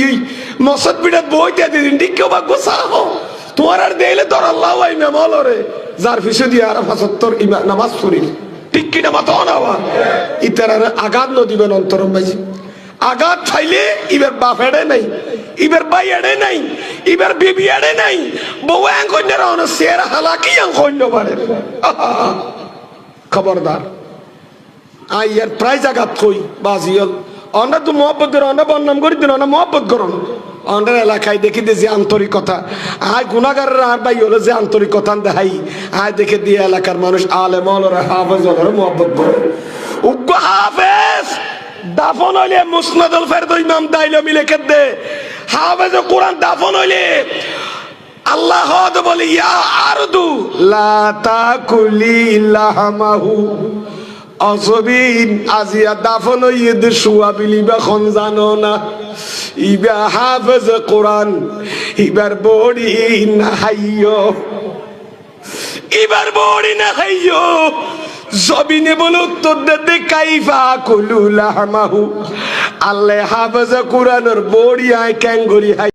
মসজিদ বিড়াত বইতে দিন ঠিক কেউ বাগো সাহ তোমার আর দেইলে তোর আল্লাহ ভাই ইমামলরে যার ফিসে দিয়ে আর 75 নামাজ শরীফ ঠিক কিনা মাতো না ইতারার আঘাত ন দিবেন অন্তরম ভাইজি আঘাত খাইলে ইবার বাপ এড়ে নাই ইবার ভাই এড়ে নাই ইবার বিবি এড়ে নাই বউ আঙ্কন্যের অনেক শের হালাকি আঙ্কন্য পারে খবরদার আইয়ার প্রায় জায়গা কই বাজিয়ল অন্য তো মহব্বত করে অন্য বন্নাম করি দিন অন্য মহব্বত করুন অন্ডার এলাকায় দেখি যে আন্তরিকতা আয় গুনাগারের আর ভাই হলো যে আন্তরিকতা দেখাই আয় দেখে দিয়ে এলাকার মানুষ আলেম ওরা হাফেজ ওরা মোহাম্মত করে উগ্র হাফেজ দাফন হইলে মুসনাদুল ফেরদ ইমাম দাইলমি লিখে দে হাফেজ কোরআন দাফন হইলে আল্লাহ বলে ইয়া আরদু লা তাকুলি লাহমাহু অসবিন আজিয়া দাফন হইয়ে শুয়া বিলিবা খন জানো না ইবা হাফেজ কোরআন ইবার বড়ি না হাইয়ো ইবার বড়ি না হাইয়ো জবিনে বলে উত্তর দে কাইফা কুলু লাহমাহু আল্লাহ হাফেজ কোরআনের বড়ি আয় ক্যাঙ্গরি হাই